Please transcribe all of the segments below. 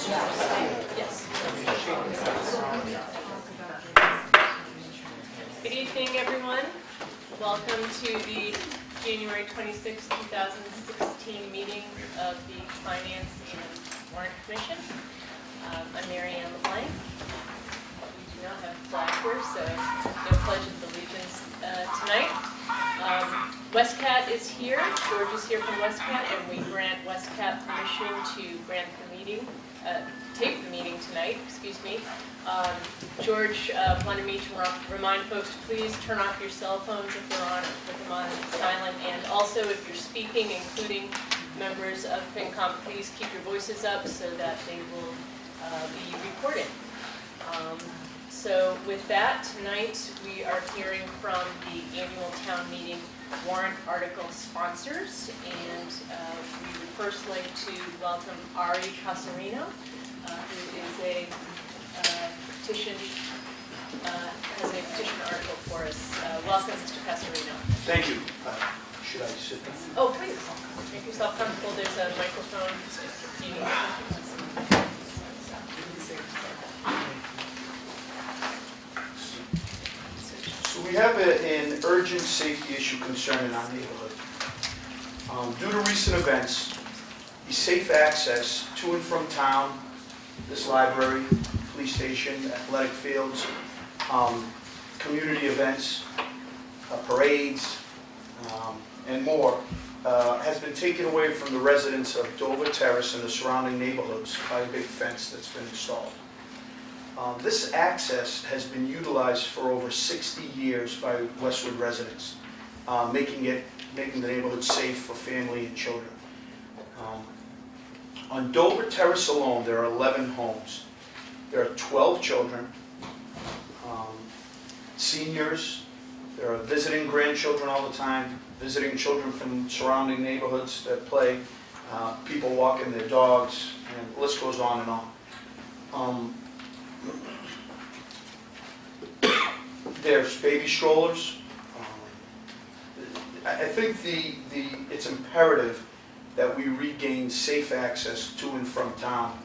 Yes. Good evening, everyone. Welcome to the January 26, 2016 meeting of the Finance and Warrant Commission. I'm Mary Ann LeBlanc. We do not have a flag here, so no pledge of allegiance tonight. Westcat is here. George is here from Westcat, and we grant Westcat permission to grant the meeting, tape the meeting tonight, excuse me. George wanted me to remind folks to please turn off your cell phones if they're on, put them on silent, and also if you're speaking, including members of FinCom, please keep your voices up so that they will be recorded. So with that, tonight we are hearing from the annual town meeting warrant article sponsors, and we would first like to welcome Ari Casarino, who is a petition, has a petition article for us. Welcome, Mr. Casarino. Thank you. Should I sit down? Oh, please. Make yourself comfortable. There's a microphone. If you need it. So we have an urgent safety issue concerning our neighborhood. Due to recent events, the safe access to and from town, this library, police station, athletic fields, community events, parades, and more, has been taken away from the residents of Dover Terrace and the surrounding neighborhoods by a big fence that's been installed. This access has been utilized for over 60 years by Westwood residents, making the neighborhood safe for family and children. On Dover Terrace alone, there are 11 homes. There are 12 children, seniors, there are visiting grandchildren all the time, visiting children from surrounding neighborhoods that play, people walking their dogs, and the list goes on and on. There's baby strollers. I think it's imperative that we regain safe access to and from town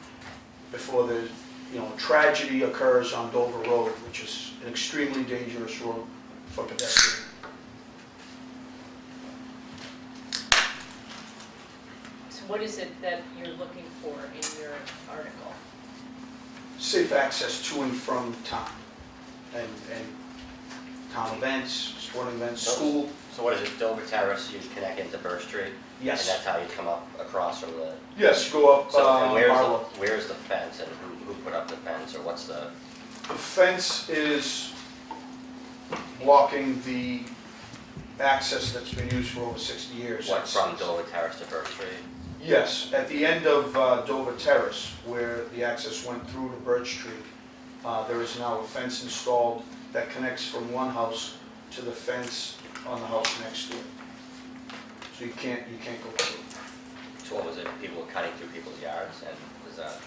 before the tragedy occurs on Dover Road, which is an extremely dangerous road for pedestrians. So what is it that you're looking for in your article? Safe access to and from town, and town events, sporting events, school. So what is it, Dover Terrace, you connect into Birch Street? Yes. And that's how you come up across from the... Yes, you go up So and Barlow. where's the fence, and who put up the fence, or what's the... The fence is blocking the access that's been used for over 60 years. What, from Dover Terrace to Birch Street? Yes, at the end of Dover Terrace, where the access went through to Birch Street, there is now a fence installed that connects from one house to the fence on the house next to it. So you can't go through. So what was it, people were cutting through people's yards, and was that...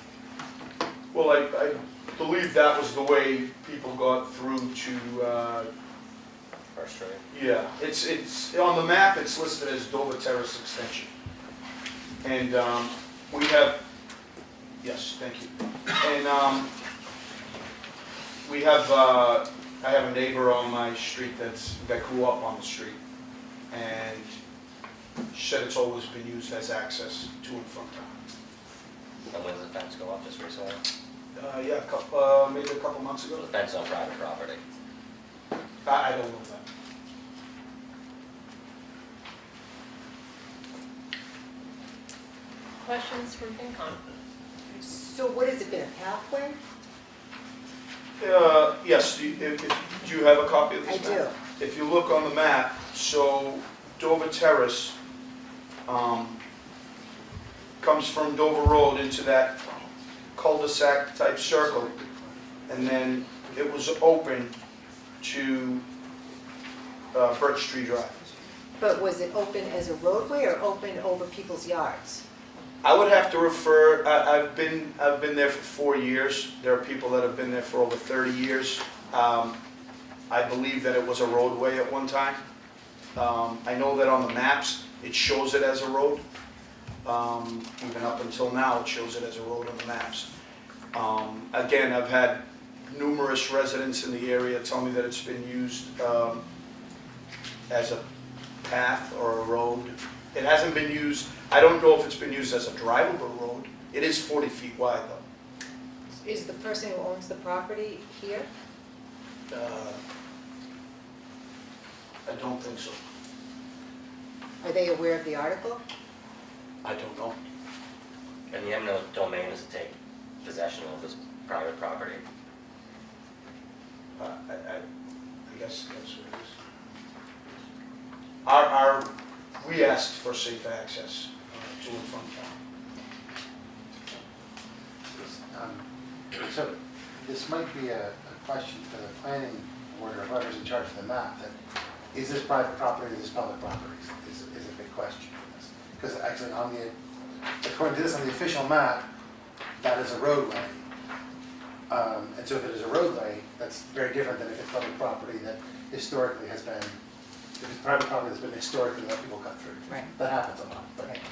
Well, I believe that was the way people got through to, Birch Street? yeah, it's on the map, it's listed as Dover Terrace Extension. And we have, yes, thank you. And we have, I have a neighbor on my street that grew up on the street. And she said it's always been used as access to and from town. And when did the fence go up, just recently? Yeah, maybe a couple months So ago. the fence on private property? I don't know that. Questions from FinCom? So what has it been, a pathway? Yes, do you have a copy of this I map? do. If you look on the map, so Dover Terrace comes from Dover Road into that cul-de-sac type circle, and then it was open to Birch Tree Drive. But was it open as a roadway or open over people's yards? I would have to refer, I've been there for 4 years. There are people that have been there for over 30 years. I believe that it was a roadway at one time. I know that on the maps, it shows it as a road. Even up until now, it shows it as a road on the maps. Again, I've had numerous residents in the area tell me that it's been used as a path or a road. It hasn't been used, I don't know if it's been used as a drivable road. It is 40 feet wide though. Is the person who owns the property here? I don't think so. Are they aware of the article? I don't know. And the eminent domain is to take possession of this private property. I guess that's what it is. We asked for safe access to and from town. So this might be a question for the planning board or whoever's in charge of the map, that is this private property or is this public property is a big question for this. Because actually according to this, on the official map, that is a roadway. And so if it is a roadway, that's very different than if it's public property that historically has been, if it's private property that's been historically let people cut through. Right. That happens a lot, but. Right.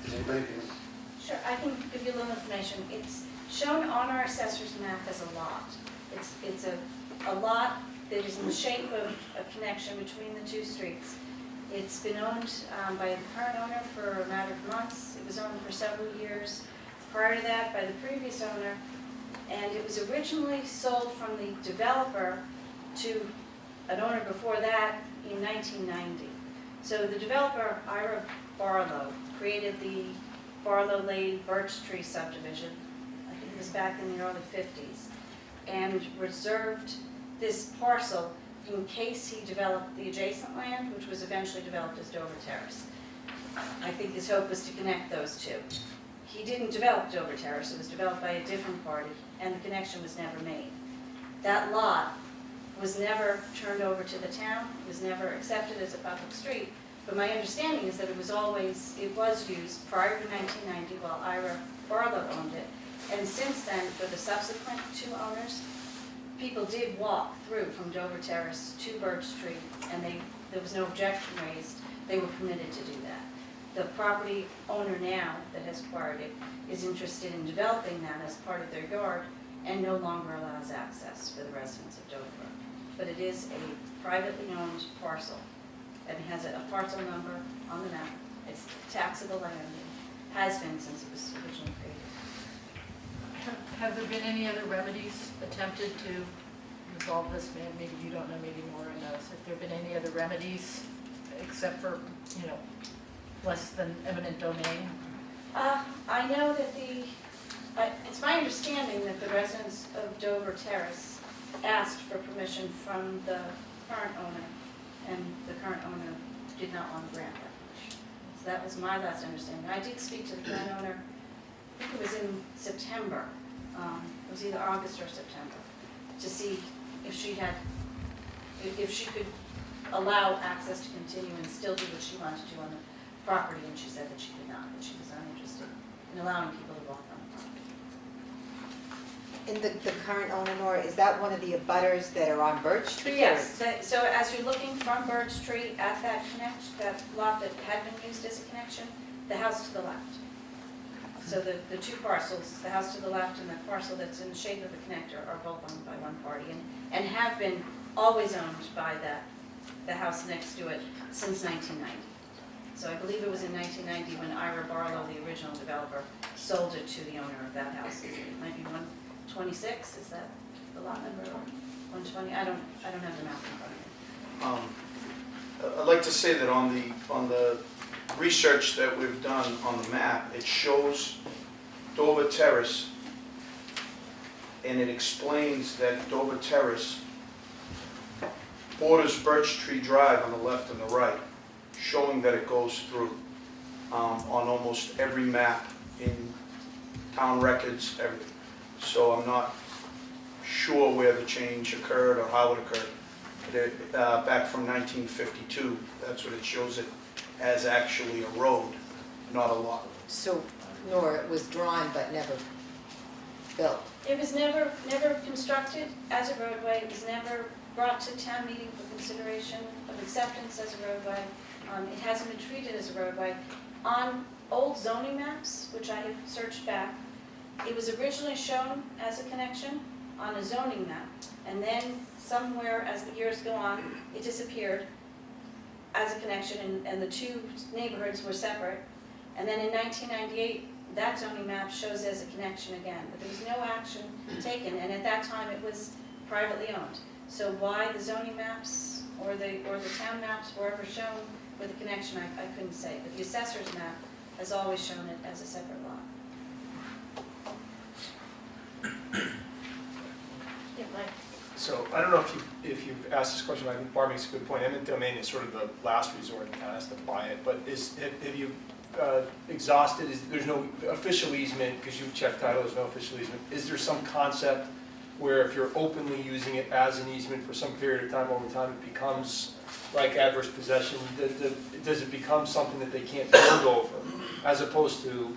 Does anybody can? Sure, I can give you a little information. It's shown on our assessor's map as a lot. It's a lot that is in the shape of a connection between the two streets. It's been owned by the current owner for a matter of months. It was owned for several years prior to that by the previous owner. And it was originally sold from the developer to an owner before that in 1990. So the developer, Ira Barlow, created the Barlow Lane Birch Tree subdivision. I think it was back in the early 50s. And reserved this parcel in case he developed the adjacent land, which was eventually developed as Dover Terrace. I think his hope was to connect those two. He didn't develop Dover Terrace, it was developed by a different party, and the connection was never made. That lot was never turned over to the town, it was never accepted as a public street, but my understanding is that it was used prior to 1990 while Ira Barlow owned it, and since then, for the subsequent two owners, people did walk through from Dover Terrace to Birch Tree, and there was no objection raised. They were permitted to do that. The property owner now that has acquired it is interested in developing that as part of their yard and no longer allows access for the residents of Dover. But it is a privately owned parcel and it has a parcel number on the map. It's taxable land and has been since it was originally created. Have there been any other remedies attempted to resolve this? Maybe you don't know, maybe Maura knows. Have there been any other remedies except for, less than eminent domain? I know that it's my understanding that the residents of Dover Terrace asked for permission from the current owner, and the current owner did not want to grant that permission. So that was my last understanding. I did speak to the current owner, I think it was in September, it was either August or September, to see if she could allow access to continue and still do what she wanted to do on the property, and she said that she could not, that she was uninterested in allowing people to walk on the property. And the current owner, Nora, is that one of the abutters that are on Birch Tree? Yes, so as you're looking from Birch Tree at that lot that had been used as a connection, the house to the left. So the two parcels, the house to the left and the parcel that's in the shape of a connector are both owned by one party and have been always owned by the house next to it since 1990. So I believe it was in 1990 when Ira Barlow, the original developer, sold it to the owner of that house. It might be 126, is that the lot number, or 120? I don't have the map in front of me. I'd like to say that on the research that we've done on the map, it shows Dover Terrace, and it explains that Dover Terrace borders Birch Tree Drive on the left and the right, showing that it goes through on almost every map in town records, everything. So I'm not sure where the change occurred or how it occurred. Back from 1952, that's what it shows it as, actually a road, not a lot. So, Nora, it was drawn but never built? It was never constructed as a roadway. It was never brought to town meeting for consideration of acceptance as a roadway. It hasn't been treated as a roadway. On old zoning maps, which I have searched back, it was originally shown as a connection on a zoning map, and then somewhere as the years go on, it disappeared as a connection, and the two neighborhoods were separate. And then in 1998, that zoning map shows as a connection again, but there was no action taken, and at that time it was privately owned. So why the zoning maps or the town maps were ever shown with a connection, I couldn't say, but the assessor's map has always shown it as a separate lot. Yeah, Mike. So I don't know if you've asked this question, but I think Barb makes a good point. Eminent domain is sort of the last resort, the town has to buy it, but have you exhausted, there's no official easement, because you've checked title, there's no official easement. Is there some concept where if you're openly using it as an easement for some period of time, over time, it becomes like adverse possession? Does it become something that they can't build over, as opposed to,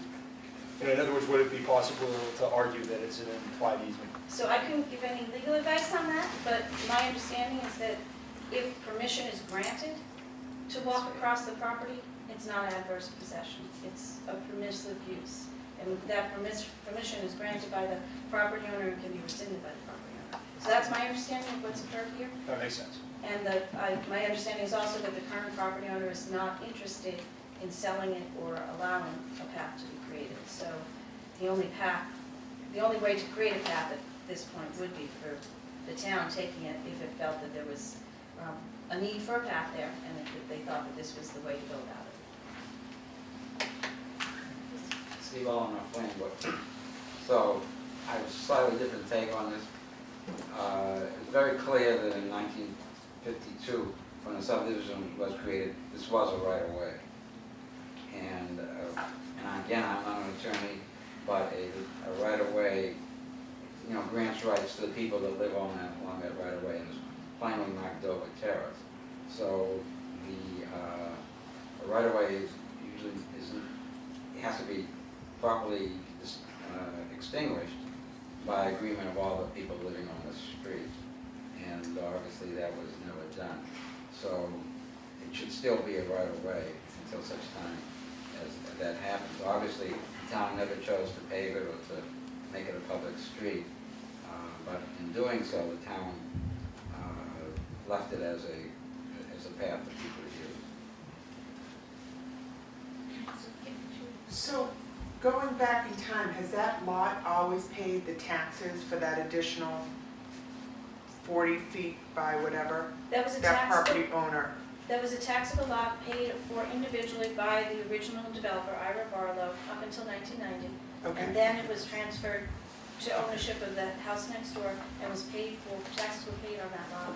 in other words, would it be possible to argue that it's an implied easement? So I couldn't give any legal advice on that, but my understanding is that if permission is granted to walk across the property, it's not adverse possession, it's a permissive use. And that permission is granted by the property owner and can be rescinded by the property owner. So that's my understanding of what's occurred here. That makes sense. And my understanding is also that the current property owner is not interested in selling it or allowing a path to be created. So the only way to create a path at this point would be for the town taking it if it felt that there was a need for a path there, and if they thought that this was the way to go about it. Steve Owen, our planning board. So I have a slightly different take on this. It's very clear that in 1952, when the subdivision was created, this was a right-of-way. And again, I'm not an attorney, but a right-of-way, grants rights to the people that live along that right-of-way, and it's plainly marked Dover Terrace. So the right-of-way usually it has to be properly extinguished by agreement of all the people living on the street, and obviously that was never done. So it should still be a right-of-way until such time as that happens. Obviously, the town never chose to pave it or to make it a public street, but in doing so, the town left it as a path that people use. So, going back in time, has that lot always paid the taxes for that additional 40 feet by whatever? That was a That taxable, property owner? that was a taxable lot paid for individually by the original developer, Ira Barlow, up until 1990. And Okay. then it was transferred to ownership of the house next door and was paid for, taxes were paid on that lot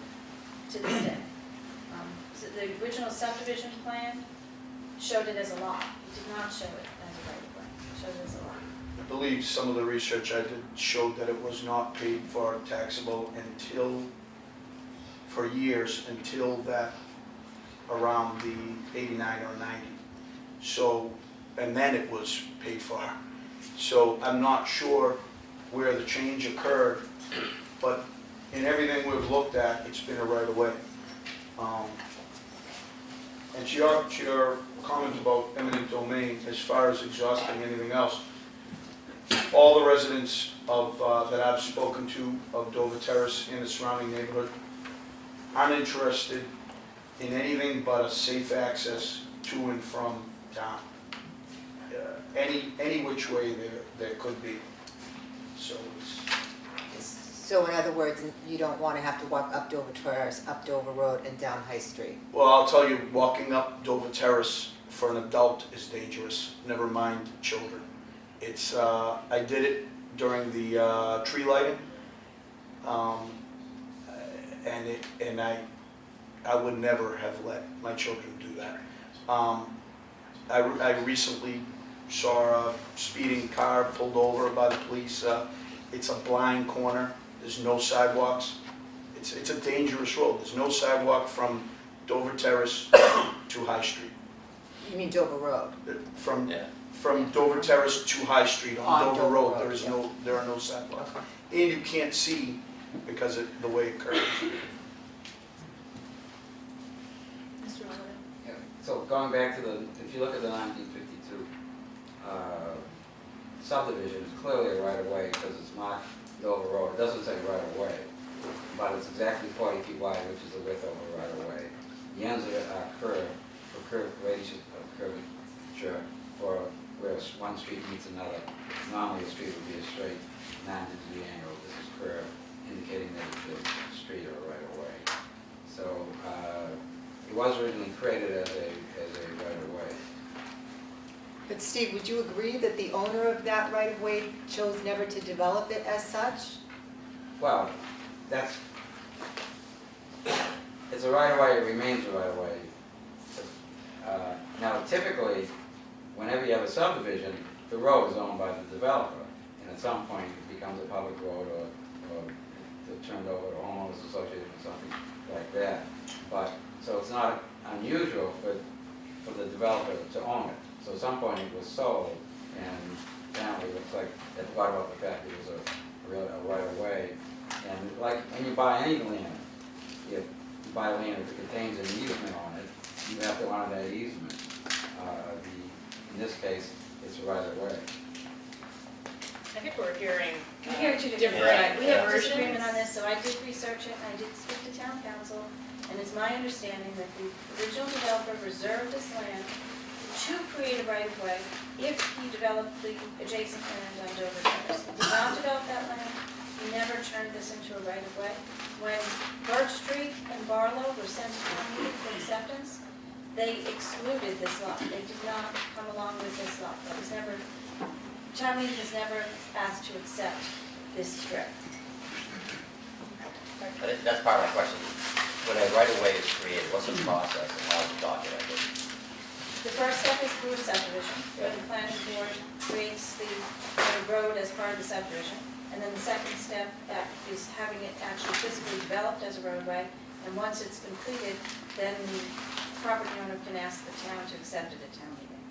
to this day. So the original subdivision plan showed it as a lot. It did not show it as a right-of-way. It showed it as a lot. I believe some of the research I did showed that it was not paid for taxable for years until that, around the 89 or 90. So, and then it was paid for. So I'm not sure where the change occurred, but in everything we've looked at, it's been a right-of-way. And to your comment about eminent domain, as far as exhausting anything else, all the residents of that I've spoken to of Dover Terrace and the surrounding neighborhood aren't interested in anything but a safe access to and from town. Any which way there could be. So it's, So in other words, you don't want to have to walk up Dover Terrace, up Dover Road, and down High Street? well, I'll tell you, walking up Dover Terrace for an adult is dangerous, never mind children. It's, I did it during the tree lighting, and I would never have let my children do that. I recently saw a speeding car pulled over by the police. It's a blind corner, there's no sidewalks. It's a dangerous road, there's no sidewalk from Dover Terrace to High Street. You mean Dover Road? From Dover Terrace to High Street on Dover Dover Road, Road, there are no sidewalks. Okay. And you can't see because of the way it curves. Mr. Oliver? Yeah. So going back to if you look at the 1952 subdivision is clearly a right-of-way because it's marked Dover Road. It doesn't say right-of-way, but it's exactly 40 feet wide, which is the width of a right-of-way. The ends of it are curved for curvature for where one street meets another. Normally, a street would be a straight 90-degree angle. This is curved, indicating that it's a street or a right-of-way. So it was originally created as a right-of-way. But Steve, would you agree that the owner of that right-of-way chose never to develop it as such? Well, it's a right-of-way, it remains a right-of-way. Now, typically, whenever you have a subdivision, the road is owned by the developer, and at some point it becomes a public road or it's turned over to homeowners association or something like that. But, so it's not unusual for the developer to own it. So at some point it was sold, and apparently it looks like they forgot about the fact it was a right-of-way. And like when you buy any land, if you buy land if it contains an easement on it, you have to honor that easement. In this case, it's a right-of-way. I think we're hearing We hear two different, different we have versions. disagreement on this, so I did research it, and I did speak to town council, and it's my understanding that the original developer reserved this land to create a right-of-way if he developed the adjacent land on Dover Terrace. He did not develop that land, he never turned this into a right-of-way. When Birch Street and Barlow were sent to town meeting for acceptance, they excluded this lot. They did not come along with this lot. That was never, town meeting was never asked to accept this strip. That's part of my question. When a right-of-way is created, what's the process and how is it documented? The first step is through a subdivision, where the planning board creates the road as part of the subdivision. And then the second step is having it actually physically developed as a roadway. And once it's completed, then the property owner can ask the town to accept it at town meeting.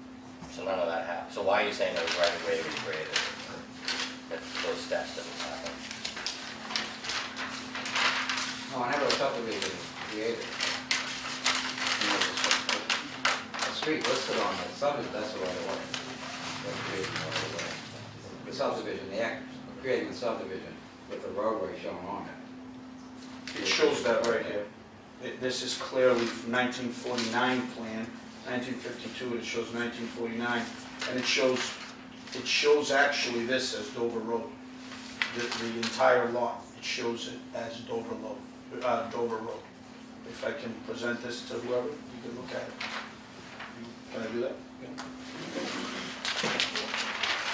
So none of that happened. So why are you saying that right-of-way was created? That those steps didn't happen? Whenever a subdivision is created, you know, a street listed on the subdivision, that's a right-of-way. That's creating a right-of-way. The subdivision, the act of creating the subdivision with the roadway shown on it. It shows that right here. This is clearly from 1949 plan, 1952, it shows 1949, and it shows actually this as Dover Road. The entire lot, it shows it as Dover Road. If I can present this to whoever, you can look at it. Can I do that?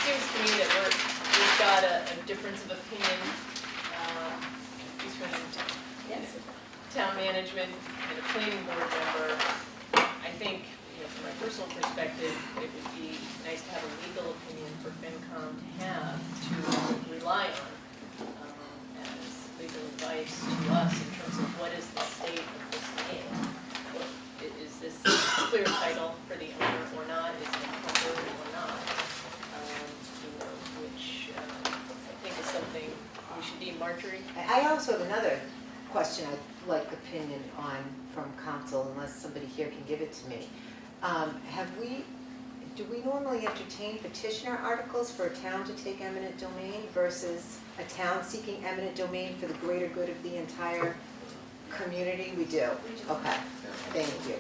Seems to me that we've got a difference of opinion between town management and a planning board member. I think, from my personal perspective, it would be nice to have a legal opinion for FinCom to have, to rely on as legal advice to us in terms of what is the state of this land. Is this clear title for the owner or not? Is it covered or not? Which I think is something we should need. Marjorie? I also have another question I'd like opinion on from council, unless somebody here can give it to me. Do we normally entertain petitioner articles for a town to take eminent domain versus a town seeking eminent domain for the greater good of the entire community? We do? We do. Okay, thank you.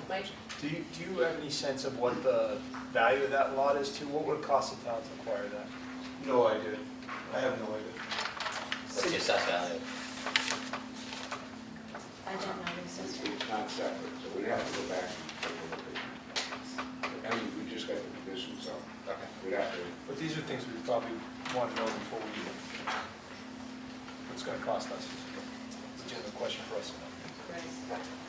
Mike? Do you have any sense of what the value of that lot is too? What would it cost the town to acquire that? No idea. I have no idea. What's the assessed value? I don't know the assessment. It's not separate, so we'd have to go back and take a look at it. I mean, we just got the petition, so Okay. we'd have to, But these are things we probably want to know before we do it. What's going to cost us? Legitimate question for us to know. Right.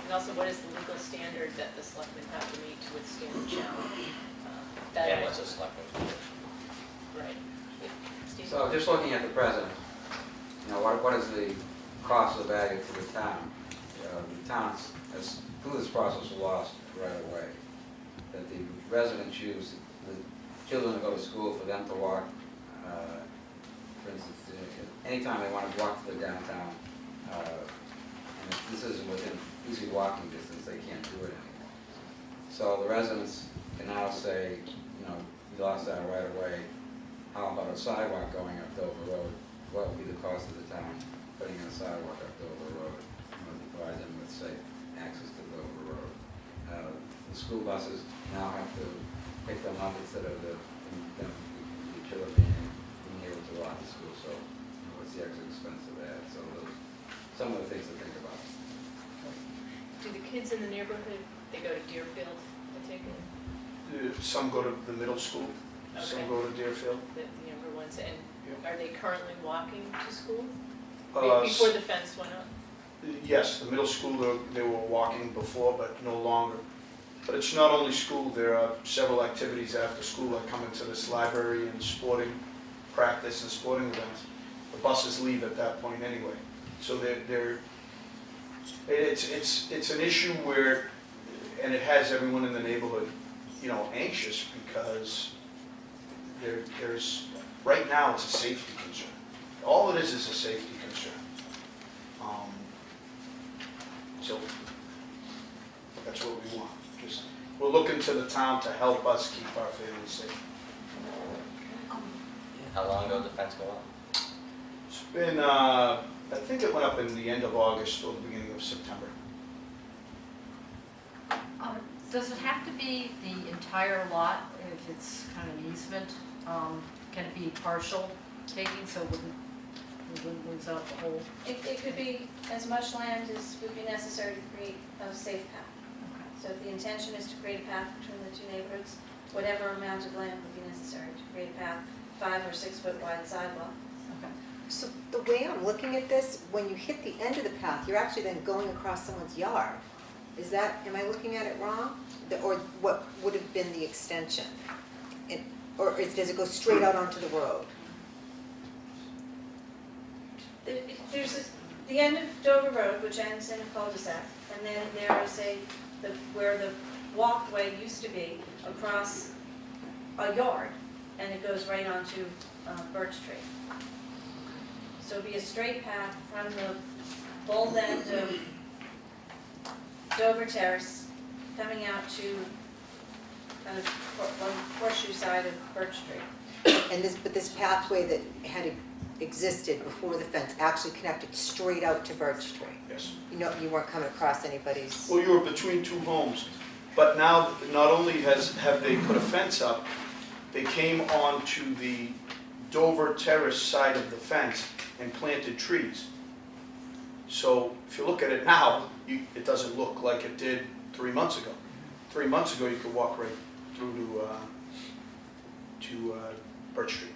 And also, what is the legal standard that the selectmen have to meet to withstand a challenge? And what's a selectman's position? Right. Steve? So just looking at the present, what is the cost of value to the town? The town has, through this process, lost right away. That the residents use, the children to go to school, for them to walk, for instance, anytime they want to walk to the downtown, and if this isn't within easy walking distance, they can't do it anymore. So the residents can now say, you know, we lost our right of way, how about a sidewalk going up Dover Road? What would be the cost of the town putting in a sidewalk up Dover Road, you know, to provide them with safe access to Dover Road? The school buses now have to pick them up instead of the utility and being able to walk to school, so you know, what's the extra expense of that? So those, some of the things to think about. Do the kids in the neighborhood, they go to Deerfield, I take it? Some go to the middle school, some Okay. go to Deerfield. The younger ones, and Yep. are they currently walking to school? Uh, Before the fence went up? Yes, the middle school, they were walking before, but no longer. But it's not only school, there are several activities after school that come into this library and sporting practice and sporting events. The buses leave at that point anyway. So it's an issue where, and it has everyone in the neighborhood, you know, anxious because there's, right now it's a safety concern. All it is a safety concern. So that's what we want. Just, we're looking to the town to help us keep our families safe. How long ago did the fence go up? It's been, I think it went up in the end of August or the beginning of September. Does it have to be the entire lot if it's kind of an easement? Can it be partial taking, so it wouldn't lose out the whole? It could be as much land as would be necessary to create a safe path. So if the intention is to create a path between the two neighborhoods, whatever amount of land would be necessary to create a path, 5 or 6 foot wide sidewalk. Okay. So the way I'm looking at this, when you hit the end of the path, you're actually then going across someone's yard. Is that, am I looking at it wrong? Or what would have been the extension? Does it go straight out onto the road? There's the end of Dover Road, which ends in a cul-de-sac, and then there is where the walkway used to be across a yard, and it goes right onto Birch Tree. So it'd be a straight path from the bold end of Dover Terrace, coming out to kind of one horseshoe side of Birch Tree. And this pathway that had existed before the fence actually connected straight out to Birch Tree? Yes. You know, you weren't coming across anybody's... Well, you were between two homes, but now not only have they put a fence up, they came onto the Dover Terrace side of the fence and planted trees. So if you look at it now, it doesn't look like it did 3 months ago. 3 months ago, you could walk right through to Birch Street.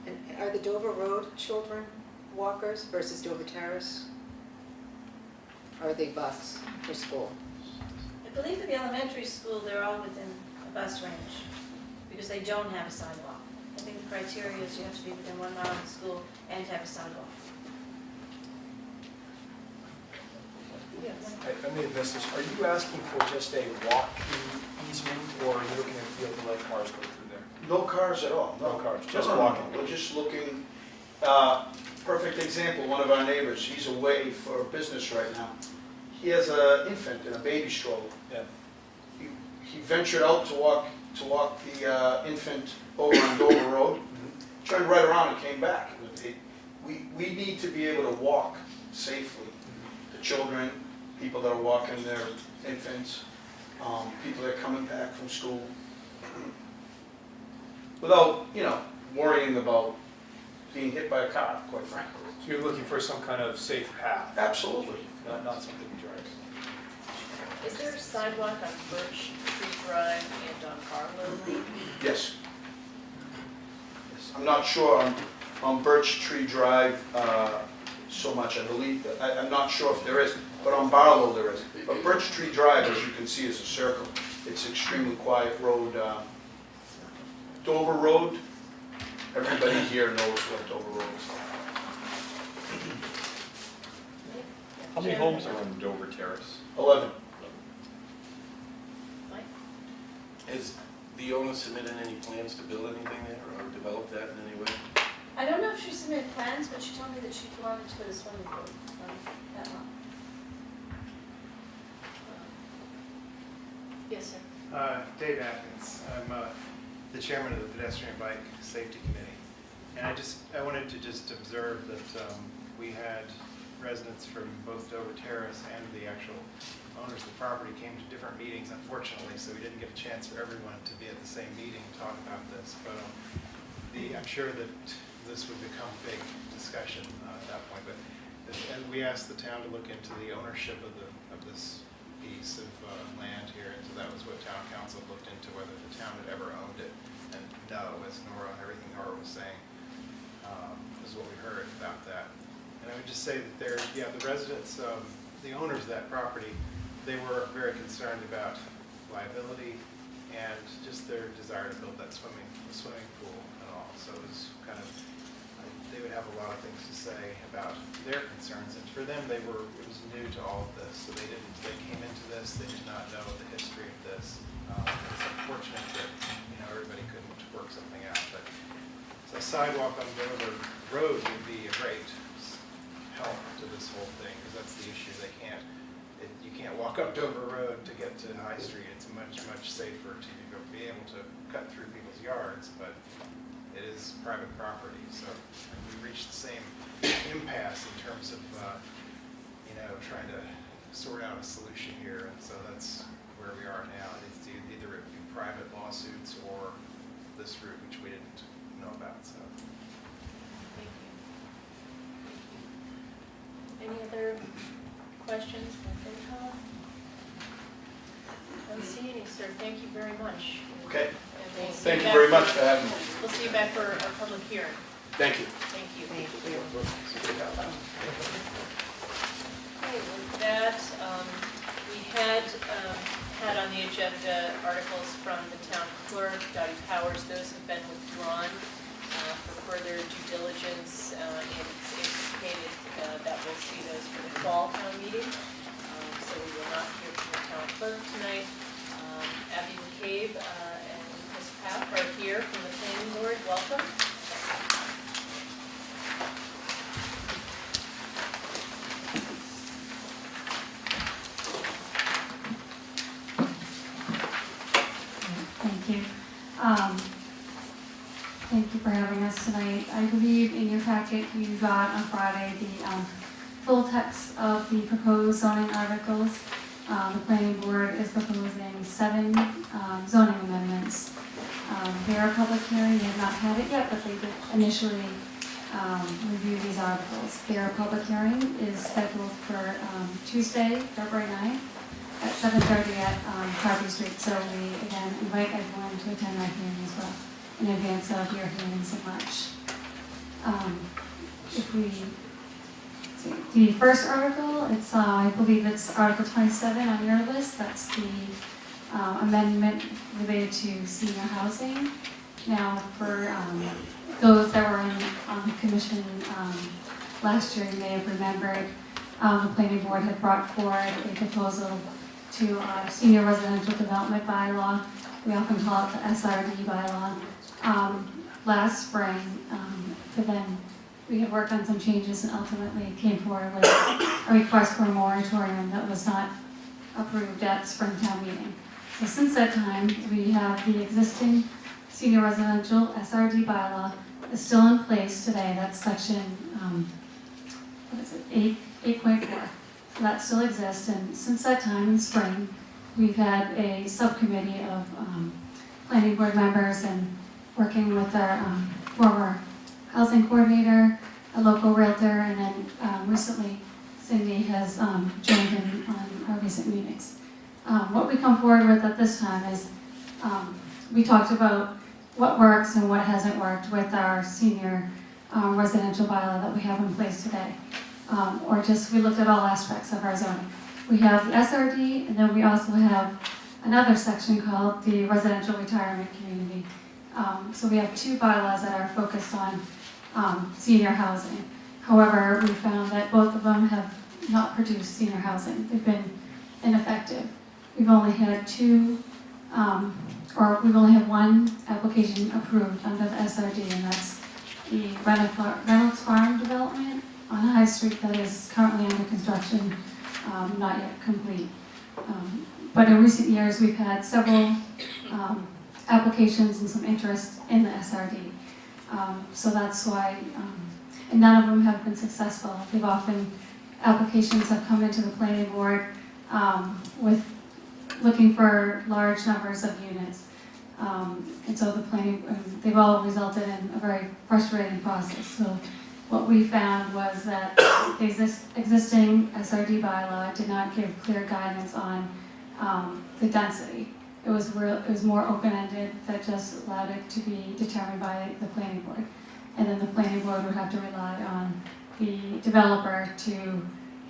And are the Dover Road children walkers versus Dover Terrace? Or are they bus for school? I believe at the elementary school, they're all within a bus range, because they don't have a sidewalk. I think the criteria is you have to be within 1 mile of the school and have a sidewalk. Yes. I may have missed this. Are you asking for just a walk-through easement, or are you looking at the field to let cars go through there? No cars at all. No cars, just No. walking. We're just looking, perfect example, one of our neighbors, he's away for business right now. He has an infant in a baby stroller. Yeah. He ventured out to walk the infant over on Dover Road, turned right around and came back. We need to be able to walk safely. The children, people that are walking their infants, people that are coming back from school, without, worrying about being hit by a car, quite frankly. So you're looking for some kind of safe path, Absolutely. not something you drive. Is there a sidewalk on Birch Tree Drive and on Barlow? Yes. Yes. I'm not sure on Birch Tree Drive so much, I believe. I'm not sure if there is, but on Barlow there is. But Birch Tree Drive, as you can see, is a circle. It's an extremely quiet road. Dover Road, everybody here knows what Dover Road is. How many homes are on Dover Terrace? 11. Mike? Has the owner submitted any plans to build anything there or develop that in any way? I don't know if she submitted plans, but she told me that she wanted to put a swimming pool on that lot. Yes, sir. Dave Atkins. I'm the chairman of the Pedestrian Bike Safety Committee. And I wanted to just observe that we had residents from both Dover Terrace and the actual owners of the property came to different meetings, unfortunately, so we didn't get a chance for everyone to be at the same meeting and talk about this. But I'm sure that this would become a big discussion at that point. But and we asked the town to look into the ownership of this piece of land here, and so that was what town council looked into, whether the town had ever owned it. And no, as Nora, everything Nora was saying is what we heard about that. And I would just say that the residents, the owners of that property, they were very concerned about liability and just their desire to build that swimming pool and all. So it was kind of, they would have a lot of things to say about their concerns. And for them, it was new to all of this. So they came into this, they did not know the history of this. It's unfortunate that, everybody couldn't work something out. But a sidewalk on Dover Road would be a great help to this whole thing, because that's the issue. You can't walk up Dover Road to get to High Street. It's much, much safer to be able to cut through people's yards, but it is private property. So we reached the same impasse in terms of, trying to sort out a solution here. And so that's where we are now. It's either it be private lawsuits or this route, which we didn't know about. So. Thank you. Any other questions from FinCom? I don't see any, sir. Thank you very much. Okay. And we'll see Thank you back very much for having me. We'll see you back for our public hearing. Thank you. Thank you. Thank you. Okay, with that, we had on the agenda articles from the town clerk, Dottie Powers. Those have been withdrawn for further due diligence, and it's anticipated that we'll see those for the fall town meeting. So we will not hear from the town clerk tonight. Abby McCabe and Chris Papp are here from the planning board. Welcome. Thank you. Thank you for having us tonight. I believe in your packet you got on Friday the full text of the proposed zoning articles. The planning board is proposing 7 zoning amendments. They are a public hearing. They have not had it yet, but they did initially review these articles. Their public hearing is scheduled for Tuesday, February 9th. At 7:30 at Harvey Street. So we, again, invite everyone to attend our hearing as well in advance of your hearings in March. If we see, the first article, it's I believe it's Article 27 on your list. That's the amendment related to senior housing. Now, for those that were on the commission last year, you may have remembered the planning board had brought forward a proposal to our senior residential development bylaw. We often call it the SRD bylaw. Last spring, but then we had worked on some changes and ultimately came forward with a request for a moratorium that was not approved at Springtown meeting. So since that time, we have the existing senior residential SRD bylaw is still in place today. That's section, 8.4. So that still exists, and since that time in spring, we've had a subcommittee of planning board members and working with our former housing coordinator, a local realtor, and then recently Cindy has joined in on our recent meetings. What we come forward with at this time is we talked about what works and what hasn't worked with our senior residential bylaw that we have in place today. Or just we looked at all aspects of our zoning. We have the SRD, and then we also have another section called the residential retirement community. So we have 2 bylaws that are focused on senior housing. However, we found that both of them have not produced senior housing. They've been ineffective. We've only had 2, or we've only had 1 application approved under the SRD, and that's the Reynolds Farm development on High Street that is currently under construction, not yet complete. But in recent years, we've had several applications and some interest in the SRD. So that's why, and none of them have been successful. They've often, applications have come into the planning board with looking for large numbers of units. And so they've all resulted in a very frustrating process. So what we found was that the existing SRD bylaw did not give clear guidance on the density. It was more open-ended, that just allowed it to be determined by the planning board. And then the planning board would have to rely on the developer to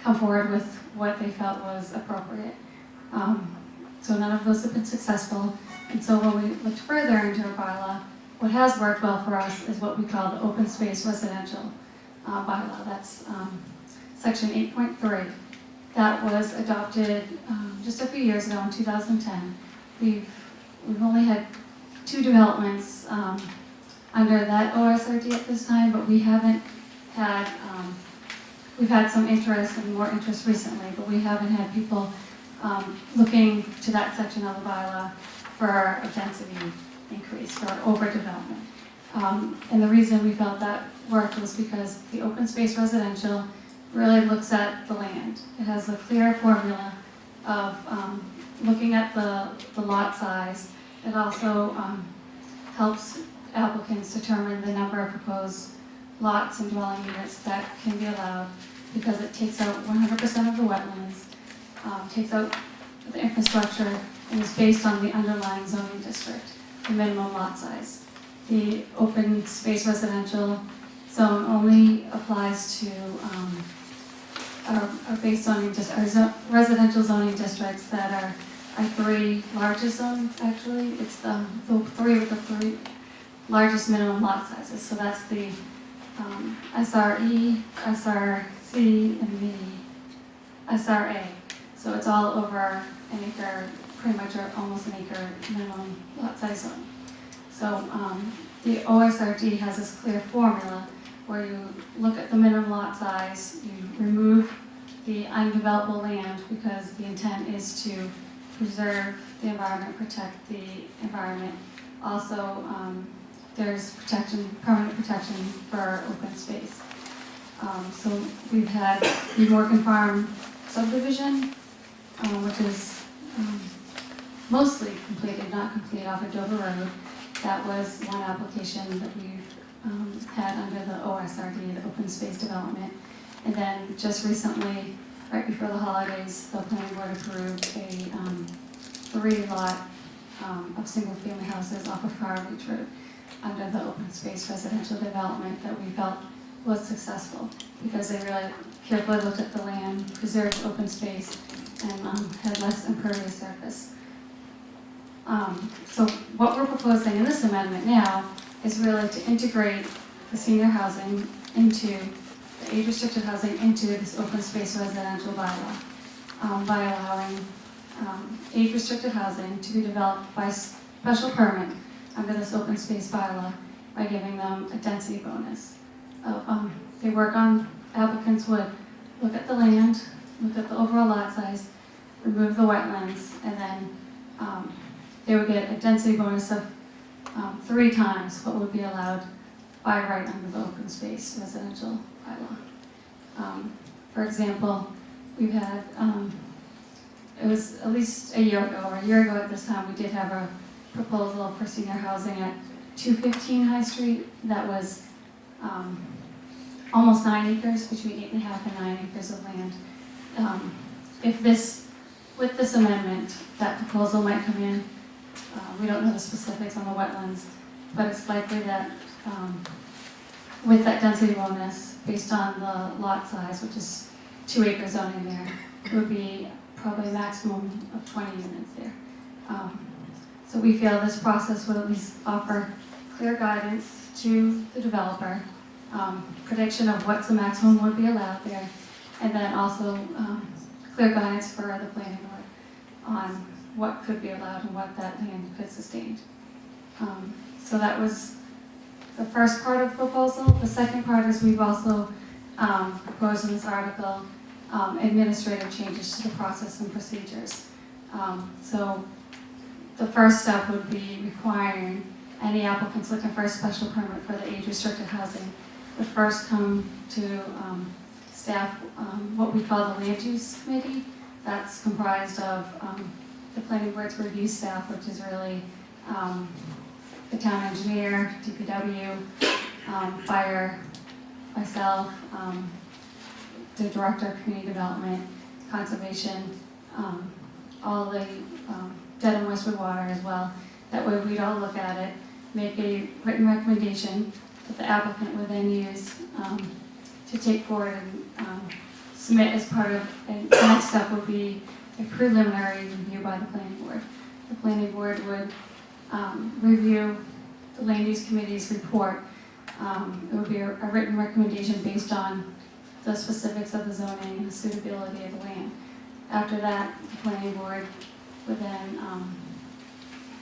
come forward with what they felt was appropriate. So none of those have been successful. And so when we looked further into our bylaw, what has worked well for us is what we call the open space residential bylaw. That's section 8.3. That was adopted just a few years ago in 2010. We've only had 2 developments under that OSRD at this time, but we haven't had, we've had some interest and more interest recently, but we haven't had people looking to that section of the bylaw for a density increase, for overdevelopment. And the reason we felt that worked was because the open space residential really looks at the land. It has a clear formula of looking at the lot size. It also helps applicants determine the number of proposed lots and dwelling units that can be allowed, because it takes out 100% of the wetlands, takes out the infrastructure, and is based on the underlying zoning district, the minimum lot size. The open space residential zone only applies to our base zoning residential zoning districts that are our 3 largest zones, actually. It's the 3 with the 3 largest minimum lot sizes. So that's the SRE, SRC, and the SRA. So it's all over an acre, pretty much almost an acre minimum lot size zone. So the OSRD has this clear formula where you look at the minimum lot size, you remove the undevelopable land, because the intent is to preserve the environment, protect the environment. Also, there's permanent protection for open space. So we've had the Morgan Farm subdivision, which is mostly completed, not complete, off of Dover Road. That was one application that we've had under the OSRD, the open space development. And then just recently, right before the holidays, the planning board approved a 3-lot of single-family houses off of Far Beach Road under the open space residential development that we felt was successful, because they really carefully looked at the land, preserved open space, and had less impervious surface. So what we're proposing in this amendment now is really to integrate the senior housing into the age-restricted housing into this open space residential bylaw, by allowing age-restricted housing to be developed by special permit under this open space bylaw, by giving them a density bonus. Applicants would look at the land, look at the overall lot size, remove the wetlands, and then they would get a density bonus of 3 times what would be allowed by right under the open space residential bylaw. For example, we've had, it was at least a year ago, or a year ago at this time, we did have a proposal for senior housing at 215 High Street that was almost 9 acres, between 8.5 and 9 acres of land. With this amendment, that proposal might come in. We don't know the specifics on the wetlands, but it's likely that with that density bonus, based on the lot size, which is 2 acre zoning there, it would be probably a maximum of 20 units there. So we feel this process would at least offer clear guidance to the developer, prediction of what the maximum would be allowed there, and then also clear guidance for the planning board on what could be allowed and what that land could sustain. So that was the first part of the proposal. The second part is we've also proposed in this article administrative changes to the process and procedures. So the first step would be requiring any applicants looking for a special permit for the age-restricted housing would first come to staff, what we call the land use committee. That's comprised of the planning board's review staff, which is really the town engineer, DPW, fire, myself, the director of community development, conservation, all the dead and westwood water as well. That way we'd all look at it, make a written recommendation that the applicant would then use to take forward and submit as part of, and the next step would be a preliminary review by the planning board. The planning board would review the land use committee's report. It would be a written recommendation based on the specifics of the zoning and the suitability of the land. After that, the planning board would then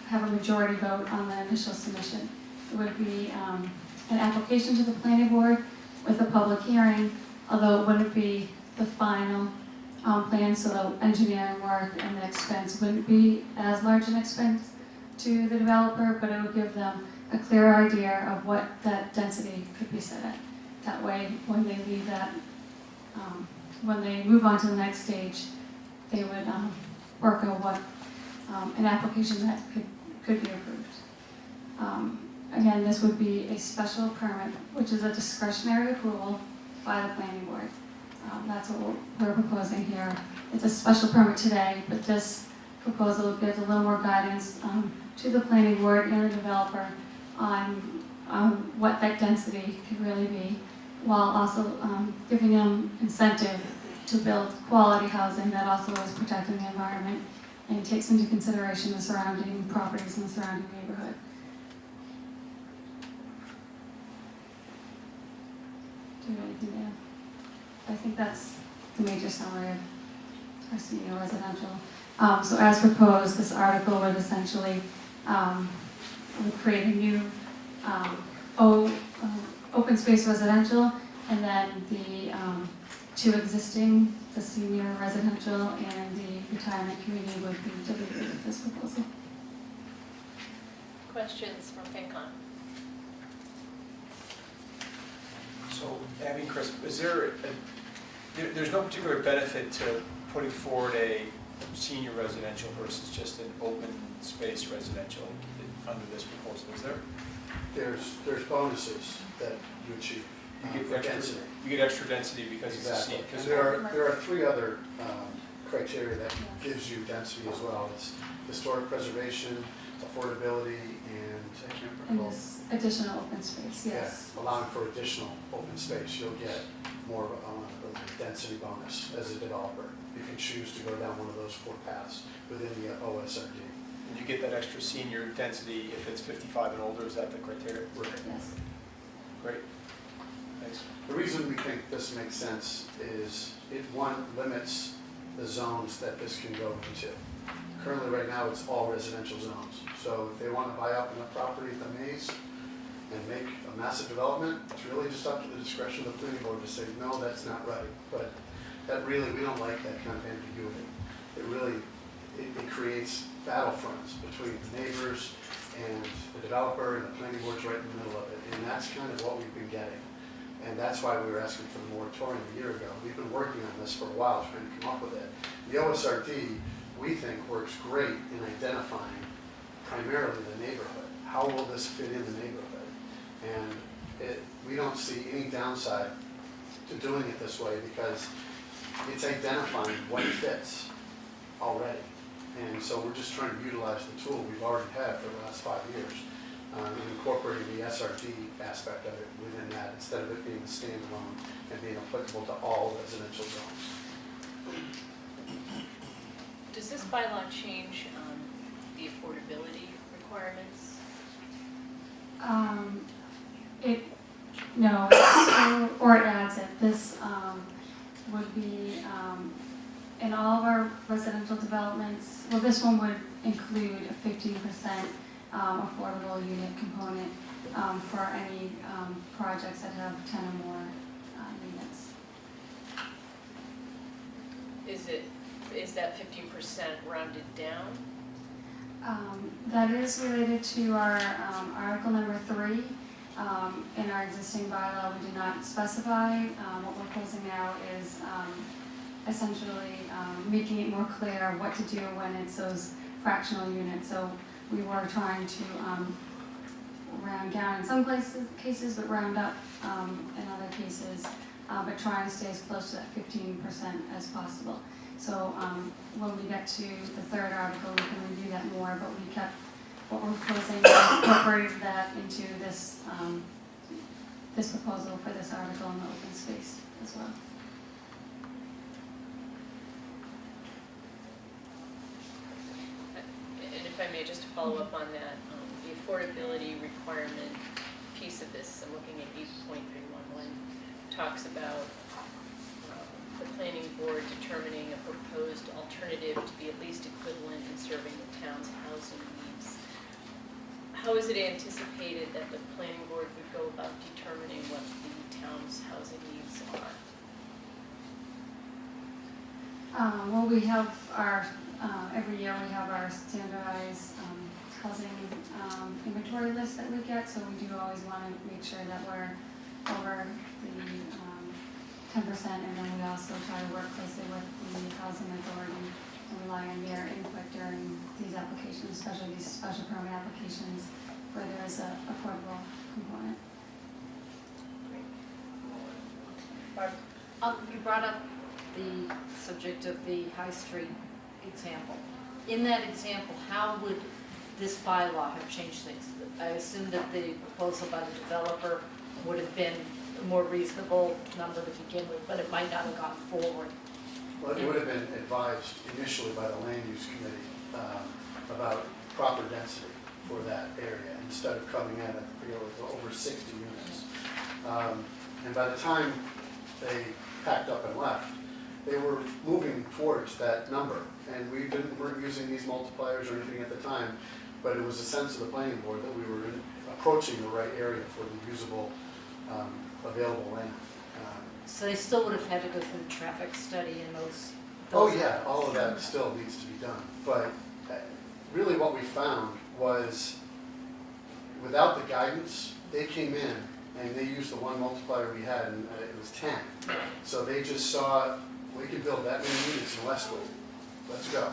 have a majority vote on the initial submission. It would be an application to the planning board with a public hearing, although it wouldn't be the final plan, so the engineering work and the expense wouldn't be as large an expense to the developer, but it would give them a clear idea of what that density could be set at. That way, when they leave that, when they move on to the next stage, they would work on what an application that could be approved. Again, this would be a special permit, which is a discretionary approval by the planning board. That's what we're proposing here. It's a special permit today, but this proposal gives a little more guidance to the planning board and the developer on what that density could really be, while also giving them incentive to build quality housing that also is protecting the environment and takes into consideration the surrounding properties and the surrounding neighborhood. Do you have anything to add? I think that's the major summary of our senior residential. So as proposed, this article would essentially would create a new open space residential, and then the two existing, the senior residential and the retirement community would be deleted with this proposal. Questions from FinCom? So, Abby and Chris, is there's no particular benefit to putting forward a senior residential versus just an open space residential under this proposal, is there? There's bonuses that you achieve. You for get density. extra density because it's a Exactly. senior. And there are three other criteria that gives you density as well. It's historic preservation, affordability, and I can't And remember. this additional open space, yes. Yeah, allowing for additional open space, you'll get more of a density bonus as a developer if you choose to go down one of those four paths within the OSRD. And you get that extra senior density if it's 55 and older, is that the criteria? Right. Yes. Great, thanks. The reason we think this makes sense is it, one, limits the zones that this can go into. Currently, right now, it's all residential zones. So if they want to buy up enough property at the maze and make a massive development, it's really just up to the discretion of the planning board to say, no, that's not right. But that really, we don't like that kind of ambiguity. It really, it creates battlefronts between the neighbors and the developer, and the planning board's right in the middle of it. And that's kind of what we've been getting. And that's why we were asking for the moratorium a year ago. We've been working on this for a while, trying to come up with it. The OSRD, we think, works great in identifying primarily the neighborhood. How will this fit in the neighborhood? And we don't see any downside to doing it this way because it's identifying what fits already. And so we're just trying to utilize the tool we've already had for the last 5 years, and incorporating the SRD aspect of it within that instead of it being standalone and being applicable to all residential zones. Does this bylaw change the affordability requirements? No, or it adds it. This would be in all of our residential developments. Well, this one would include a 15% affordable unit component for any projects that have 10 or more units. Is it is that 15% rounded down? That is related to our article number 3. In our existing bylaw, we do not specify. What we're closing out is essentially making it more clear what to do when it's those fractional units. So we were trying to round down in some cases, but round up in other cases, but trying to stay as close to that 15% as possible. So when we get to the third article, we can review that more, but we kept what we're proposing, incorporated that into this this proposal for this article in the open space as well. And if I may, just to follow up on that, the affordability requirement piece of this, I'm looking at 8.311, talks about the planning board determining a proposed alternative to be at least equivalent in serving the town's housing needs. How is it anticipated that the planning board would go about determining what the town's housing needs are? Well, we have our, every year we have our standardized housing inventory list that we get, so we do always want to make sure that we're over the 10%, and then we also try to work closely with the housing authority and rely on their input during these applications, especially these special permit applications where there is an affordable component. You brought up the subject of the High Street example. In that example, how would this bylaw have changed things? I assume that the proposal by the developer would have been a more reasonable number to begin with, but it might not have gone forward. Well, it would have been advised initially by the land use committee about proper density for that area instead of coming in at over 60 units. And by the time they packed up and left, they were moving towards that number. And we weren't using these multipliers or anything at the time, but it was a sense of the planning board that we were approaching the right area for the usable available land. So they still would have had to go through the traffic study and those. Oh yeah, all of that still needs to be done. But really what we found was without the guidance, they came in and they used the one multiplier we had and it was 10. So they just saw, we can build that many units in Westwood, let's go.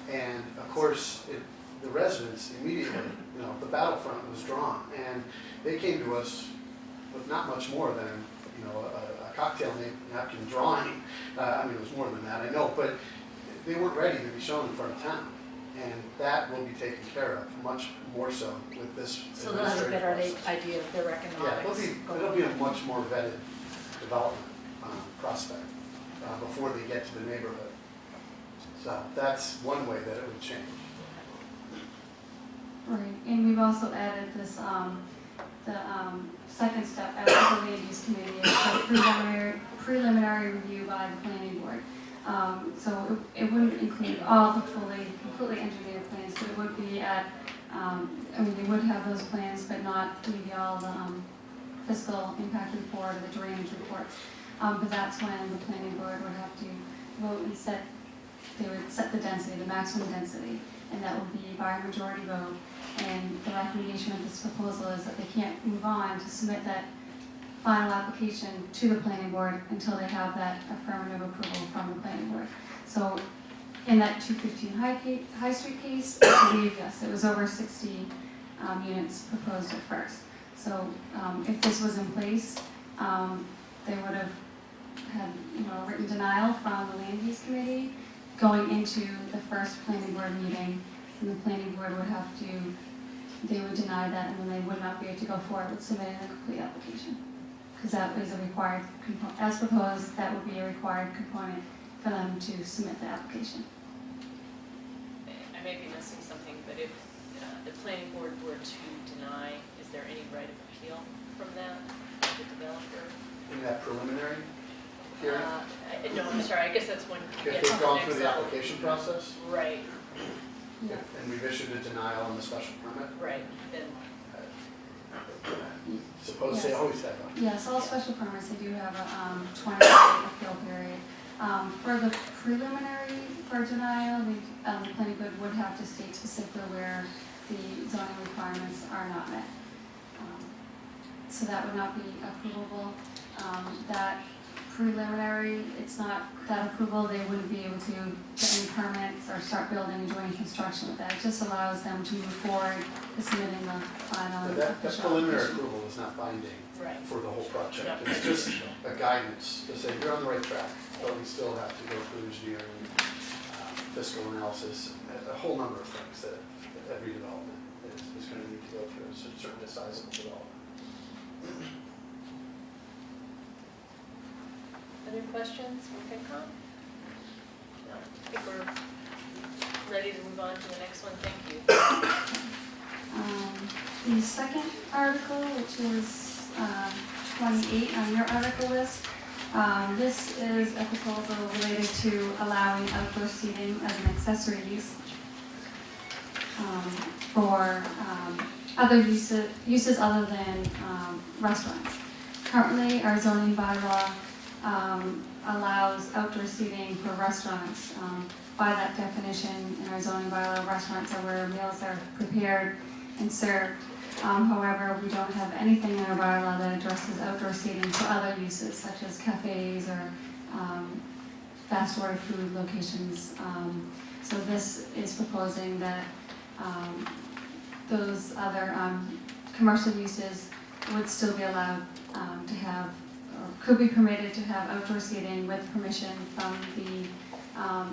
And of course, the residents immediately, the battlefront was drawn and they came to us with not much more than, a cocktail napkin drawing. I mean, it was more than that, I know, but they weren't ready to be shown in front of town. And that will be taken care of much more so with this. So they'll have a better process. idea of their economics. Yeah, it'll be a much more vetted development prospect before they get to the neighborhood. So that's one way that it would change. Right, and we've also added this, the second step after the land use committee is the preliminary review by the planning board. So it wouldn't include all the completely engineered plans, but it would be at, they would have those plans, but not maybe all the fiscal impact report or the drainage reports. But that's when the planning board would have to vote and they would set the density, the maximum density, and that would be by a majority vote. And the recommendation of this proposal is that they can't move on to submit that final application to the planning board until they have that affirmative approval from the planning board. So in that 215 High Street case, I believe, yes, it was over 60 units proposed at first. So if this was in place, they would have had a written denial from the land use committee going into the first planning board meeting, and the planning board would have to, they would deny that, and then they would not be able to go forward with submitting a complete application. Because that is a required component, as proposed, that would be a required component for them to submit the application. I may be missing something, but if the planning board were to deny, is there any right of appeal from that, the developer? In that preliminary hearing, No, I'm sorry, I guess that's when you if get to they've the gone next through the level. application process, Right, and we've issued a denial on the special permit, right, then, suppose they Yes. always have one. Yes, all special permits, they do have a 20-day appeal period. For the preliminary for denial, the planning board would have to state specifically where the zoning requirements are not met. So that would not be approvable. That preliminary, it's not that approval, they wouldn't be able to get any permits or start building and doing construction with that. It just allows them to move forward with submitting the final. But that official preliminary application. approval is not binding Right. for the whole project. Yeah. It's just a guidance to say you're on the right track, but we still have to go through engineering, fiscal analysis, a whole number of things that every development is going to need to go through, a certain size of development. Other questions from FinCom? No, I think we're ready to move on to the next one, thank you. The second article, which is 28 on your article list, this is a proposal related to allowing outdoor seating as an accessory use for other uses other than restaurants. Currently, our zoning bylaw allows outdoor seating for restaurants. By that definition, in our zoning bylaw, restaurants are where meals are prepared and served. However, we don't have anything in our bylaw that addresses outdoor seating for other uses, such as cafes or fast order food locations. So this is proposing that those other commercial uses would still be allowed to have, or could be permitted to have outdoor seating with permission from the,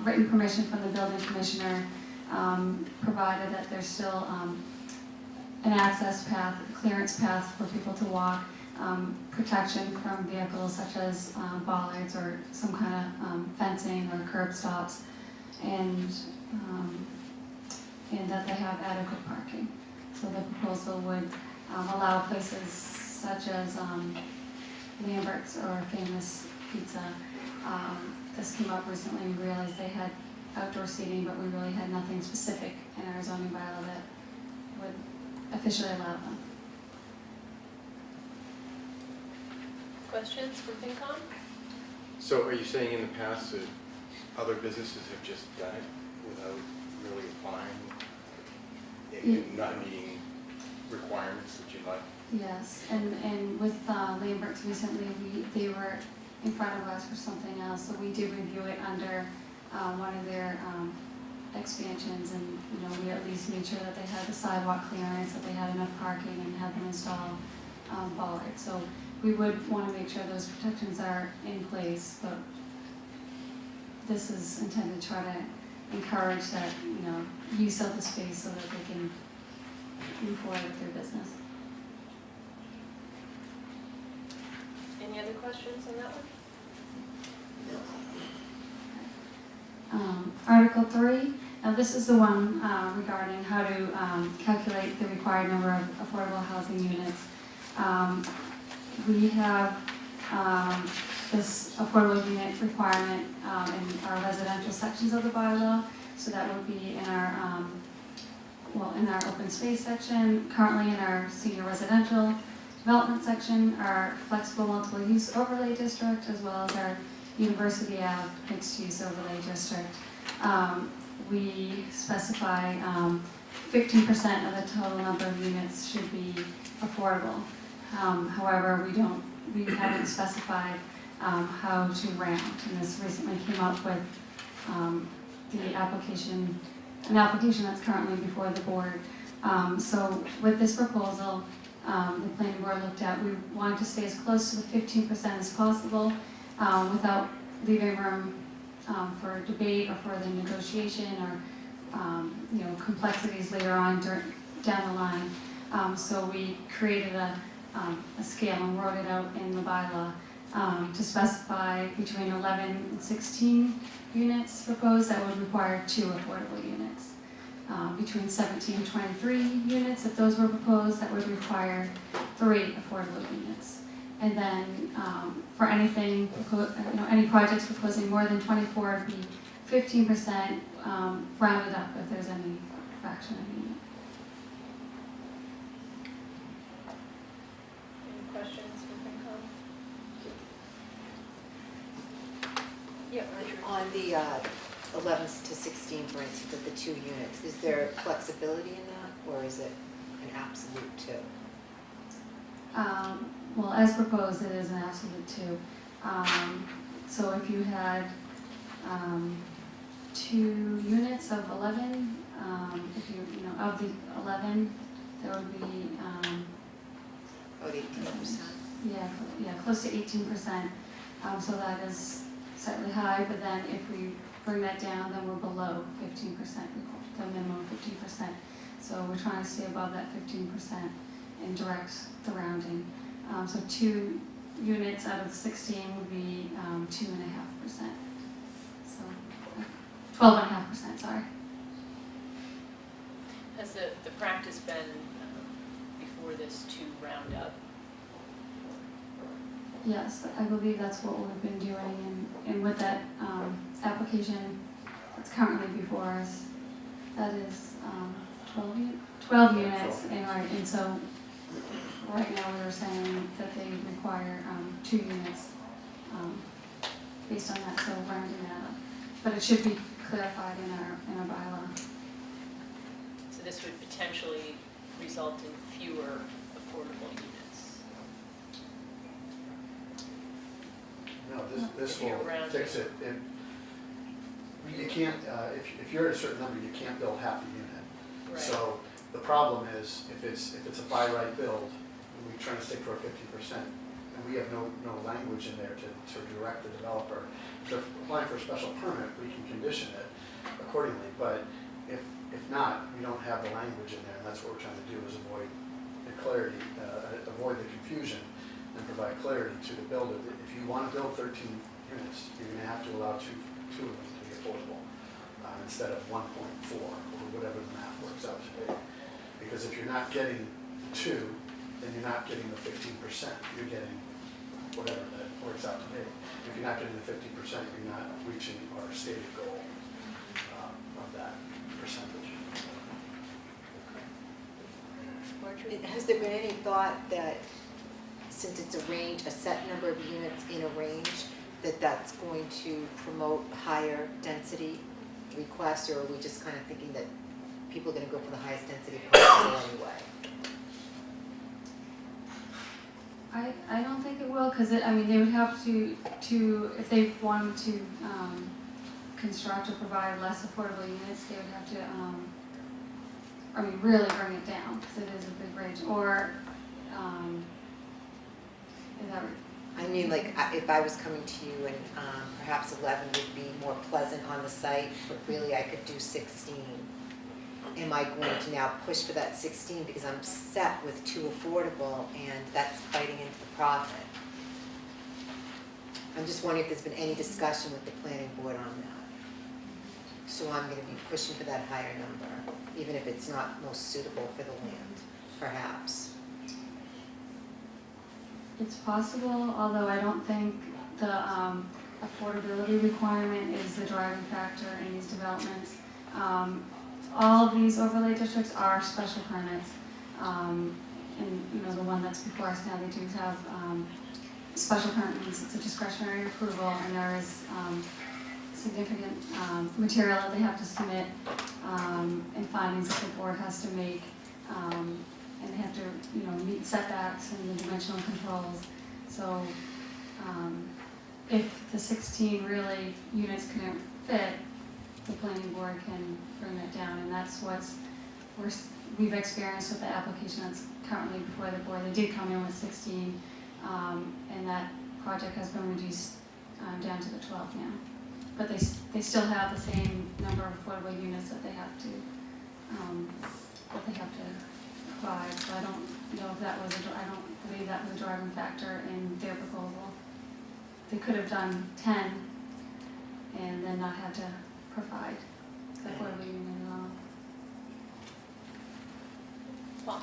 written permission from the building commissioner, provided that there's still an access path, clearance path for people to walk, protection from vehicles such as bollards or some kind of fencing or curb stops, and that they have adequate parking. So the proposal would allow places such as Lambert's or Famous Pizza. This came up recently, we realized they had outdoor seating, but we really had nothing specific in our zoning bylaw that would officially allow them. Questions for FinCom? So are you saying in the past that other businesses have just done it without really applying, and not meeting requirements that you'd like? Yes, and with Lambert's recently, they were in front of us for something else, so we did review it under one of their expansions, and we at least made sure that they had the sidewalk clearance, that they had enough parking, and had them install bollards. So we would want to make sure those protections are in place, but this is intended to try to encourage that use of the space so that they can move forward with their business. Any other questions on that one? Article 3, now this is the one regarding how to calculate the required number of affordable housing units. We have this affordable unit requirement in our residential sections of the bylaw, so that would be in our in our open space section, currently in our senior residential development section, our flexible multiple use overlay district, as well as our University Ave mixed use overlay district. We specify 15% of the total number of units should be affordable. However, we haven't specified how to rank, and this recently came up with an application that's currently before the board. So with this proposal, the planning board looked at, we wanted to stay as close to the 15% as possible without leaving room for debate or further negotiation or complexities later on down the line. So we created a scale and wrote it out in the bylaw to specify between 11 and 16 units proposed that would require 2 affordable units. Between 17 and 23 units, if those were proposed, that would require 3 affordable units. And then for anything, any projects proposing more than 24 would be 15% rounded up if there's any fraction of unit. Any questions for FinCom? Yeah, Roger. On the 11 to 16, for instance, of the 2 units, is there flexibility in that, or is it an absolute 2? Well, as proposed, it is an absolute 2. So if you had 2 units of 11, if you know, of the 11, there would be, About 18%? yeah, close to 18%. So that is slightly high, but then if we bring that down, then we're below 15%, the minimum of 15%. So we're trying to stay above that 15% and direct the rounding. So 2 units out of 16 would be 2.5%. So 12.5%, sorry. Has the practice been before this to round up? Yes, I believe that's what we've been doing, and with that application that's currently before us, that is 12 units, and so right now we were saying that they require 2 units based on that, so rounding that up. But it should be clarified in our bylaw. So this would potentially result in fewer affordable units. No, this If you're will rounding. fix it. You can't, if you're at a certain number, you can't build half a unit. Right. So the problem is, if it's a by right build, and we're trying to stick to our 50%, and we have no language in there to direct the developer. If they're applying for a special permit, we can condition it accordingly, but if not, we don't have the language in there, and that's what we're trying to do, is avoid the clarity, avoid the confusion, and provide clarity to the builder. If you want to build 13 units, you're going to have to allow two of them to be affordable, instead of 1.4, or whatever the math works out to be. Because if you're not getting 2, then you're not getting the 15%, you're getting whatever that works out to be. If you're not getting the 50%, you're not reaching our stated goal of that percentage. Marjorie? Has there been any thought that, since it's a set number of units in a range, that's going to promote higher density requests, or are we just kind of thinking that people are going to go for the highest density possible anyway? I don't think it will, because I mean, they would have to if they wanted to construct or provide less affordable units, they would have to, I mean, really bring it down, because it is a big range, or, is that? I mean, like, if I was coming to you and perhaps 11 would be more pleasant on the site, but really I could do 16. Am I going to now push for that 16 because I'm set with 2 affordable and that's biting into the profit? I'm just wondering if there's been any discussion with the planning board on that. So I'm going to be pushing for that higher number, even if it's not most suitable for the land, perhaps. It's possible, although I don't think the affordability requirement is the driving factor in these developments. All of these overlay districts are special permits, and you know, the one that's before us now, they do have special permits. It's a discretionary approval, and there is significant material that they have to submit and findings that the board has to make. And they have to, you know, meet setbacks and the dimensional controls. So if the 16 really units couldn't fit, the planning board can bring that down, and that's we've experienced with the application that's currently before the board. They did come in with 16, and that project has been reduced down to the 12 now. But they still have the same number of affordable units that they have to provide. So I don't know if that was I don't believe that was a driving factor in their proposal. They could have done 10 and then not had to provide the affordable unit at all.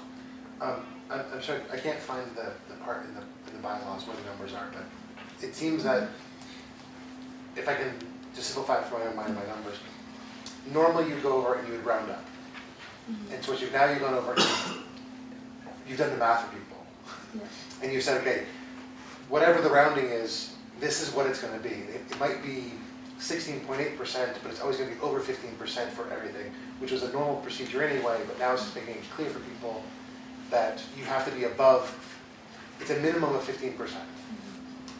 Paul? I'm sorry, I can't find the part in the bylaws where the numbers are, but it seems that, if I can just simplify it for my own mind by numbers, normally you'd go over and you would round up. And so now you've gone over, you've done the math for people. Yeah. And you said, okay, whatever the rounding is, this is what it's going to be. It might be 16.8%, but it's always gonna be over 15% for everything, which was a normal procedure anyway, but now it's just making it clear for people that you have to be above, it's a minimum of 15%.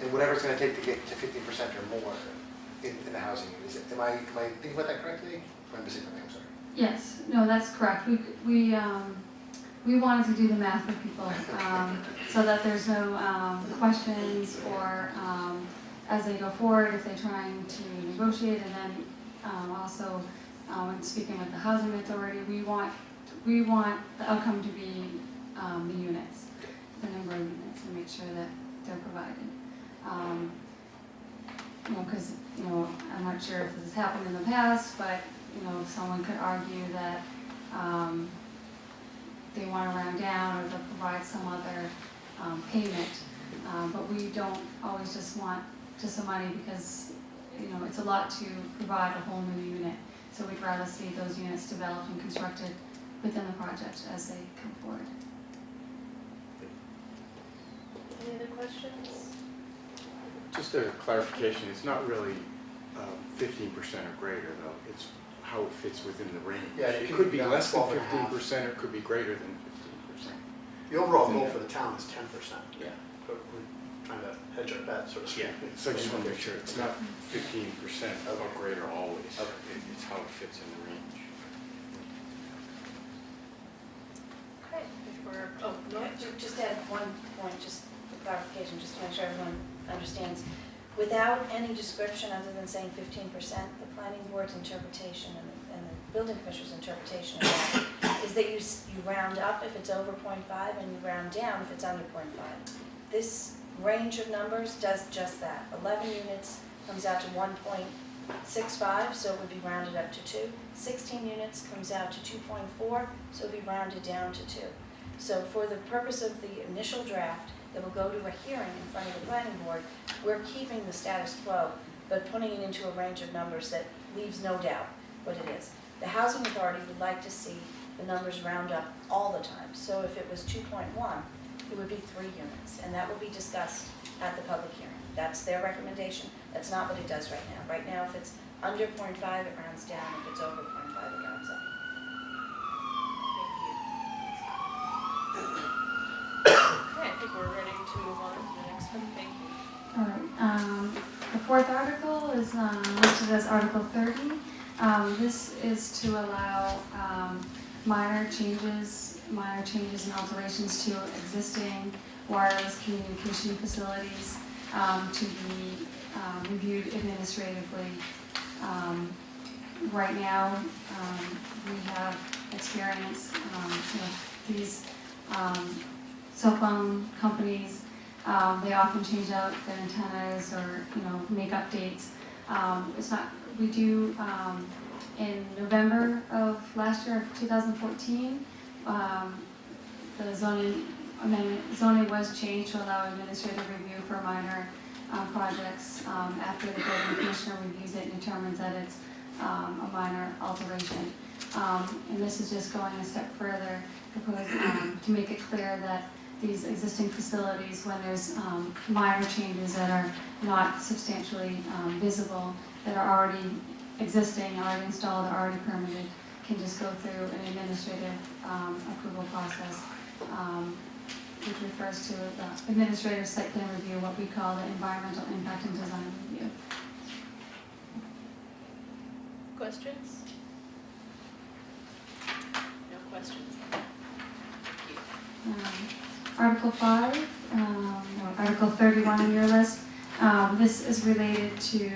And whatever it's gonna take to get to 15% or more in the housing unit. Is it, am I thinking about that correctly? Or am I missing something, I'm sorry? Yes, no, that's correct. We wanted to do the math for people, so that there's no questions or as they go forward, if they're trying to negotiate, and then also when speaking with the housing authority, we want the outcome to be the units, the number of units, and make sure that they're provided. Because I'm not sure if this has happened in the past, but someone could argue that they want to round down or they'll provide some other payment, but we don't always just want just the money because it's a lot to provide a whole new unit. So we'd rather see those units developed and constructed within the project as they come forward. Any other questions? Just a clarification, it's not really 15% or greater though, it's how it fits within the range. Yeah, It could be down less than 12.5. 15%, or it could be greater than 15%. The overall goal for the town is 10%. Yeah. But we're trying to hedge our bet, so to speak. So I just want to make sure it's not 15% or greater always. It's how it fits in the range. Okay, if we're, no, Just add one point, just for clarification, just to make sure everyone understands. Without any description other than saying 15%, the planning board's interpretation and the building commissioner's interpretation of that is that you round up if it's over 0.5 and you round down if it's under 0.5. This range of numbers does just that. 11 units comes out to 1.65, so it would be rounded up to 2. 16 units comes out to 2.4, so it would be rounded down to 2. So for the purpose of the initial draft that will go to a hearing in front of the planning board, we're keeping the status quo, but putting it into a range of numbers that leaves no doubt what it is. The housing authority would like to see the numbers round up all the time. So if it was 2.1, it would be 3 units, and that will be discussed at the public hearing. That's their recommendation. That's not what it does right now. Right now, if it's under 0.5, it rounds down. If it's over 0.5, it rounds up. okay, I think we're ready to move on to the next one. Thank you. All right, the fourth article is listed as Article 30. This is to allow minor changes and alterations to existing wireless communication facilities to be reviewed administratively. Right now, we have experience with these cell phone companies. They often change out their antennas or make updates. We do in November of last year, 2014, the zoning was changed to allow administrative review for minor projects after the building commissioner reviews it and determines that it's a minor alteration. And this is just going a step further to make it clear that these existing facilities, when there's minor changes that are not substantially visible, that are already existing, already installed, already permitted, can just go through an administrative approval process, which refers to the administrative site plan review, what we call the environmental impact and design review. Questions? No questions. Thank you. Article 5, or Article 31 on your list, this is related to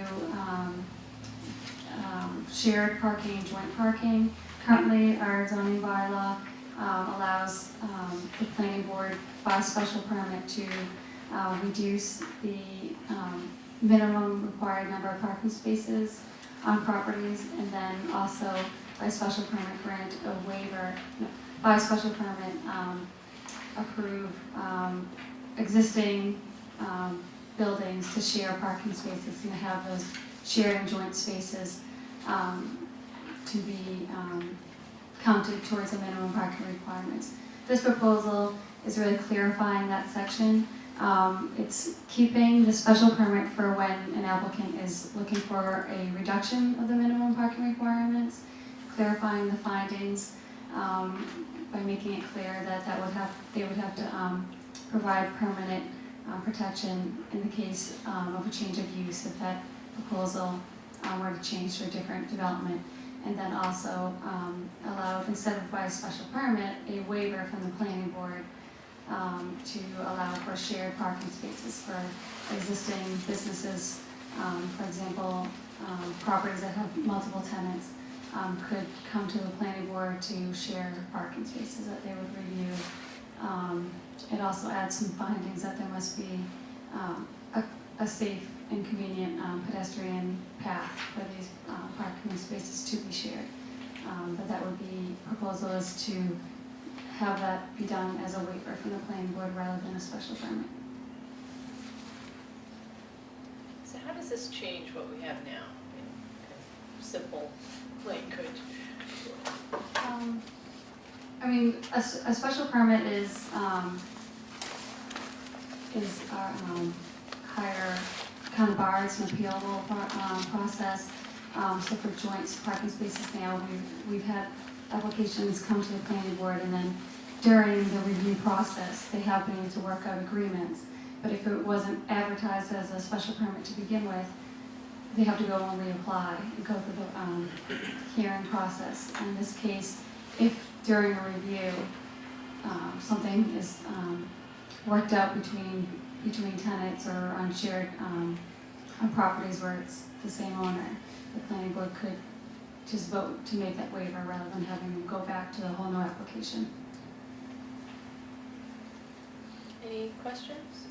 shared parking and joint parking. Currently, our zoning bylaw allows the planning board by special permit to reduce the minimum required number of parking spaces on properties, and then also by special permit grant a waiver, by special permit approve existing buildings to share parking spaces and have those shared and joint spaces to be counted towards the minimum parking requirements. This proposal is really clarifying that section It's keeping the special permit for when an applicant is looking for a reduction of the minimum parking requirements, clarifying the findings, by making it clear that they would have to provide permanent protection in the case of a change of use if that proposal were to change to a different development. And then also allow, instead of by a special permit, a waiver from the planning board to allow for shared parking spaces for existing businesses. For example, properties that have multiple tenants could come to the planning board to share parking spaces that they would review. It also adds some findings that there must be a safe and convenient pedestrian path for these parking spaces to be shared. But that would be, proposal is to have that be done as a waiver from the planning board rather than a special permit. So how does this change what we have now in kind of simple language? I mean, a special permit is higher kind of bar, it's an appealable process. So for joint parking spaces now, we've had applications come to the planning board, and then during the review process, they have been able to work out agreements. But if it wasn't advertised as a special permit to begin with, they have to go and reapply and go through the hearing process. In this case, if during a review, something is worked out between tenants or on shared on properties where it's the same owner, the planning board could just vote to make that waiver rather than having them go back to the whole new application. Any questions?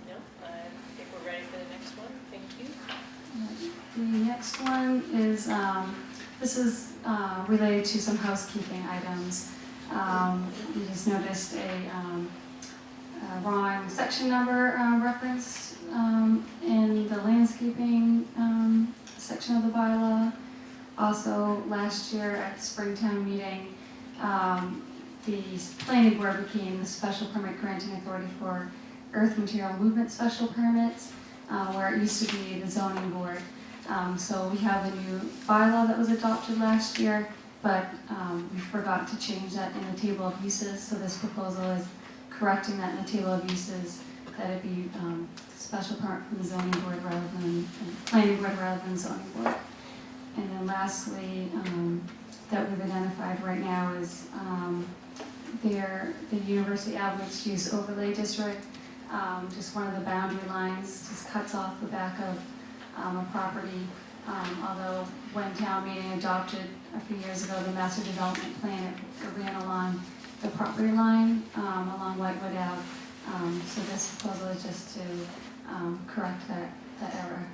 No? I think we're ready for the next one. Thank you. The next one is, this is related to some housekeeping items. We just noticed a wrong section number referenced in the landscaping section of the bylaw. Also, last year at Springtown meeting, the planning board became the special permit granting authority for earth material movement special permits, where it used to be the zoning board. So we have a new bylaw that was adopted last year, but we forgot to change that in the table of uses. So this proposal is correcting that in the table of uses, that it be special permit from the zoning board rather than planning board rather than zoning board. And then lastly, that we've identified right now is the University Ave mixed use overlay district. Just one of the boundary lines just cuts off the back of a property. Although when town meeting adopted a few years ago the master development plan, it ran along the property line along Whitewood Ave. So this proposal is just to correct that error.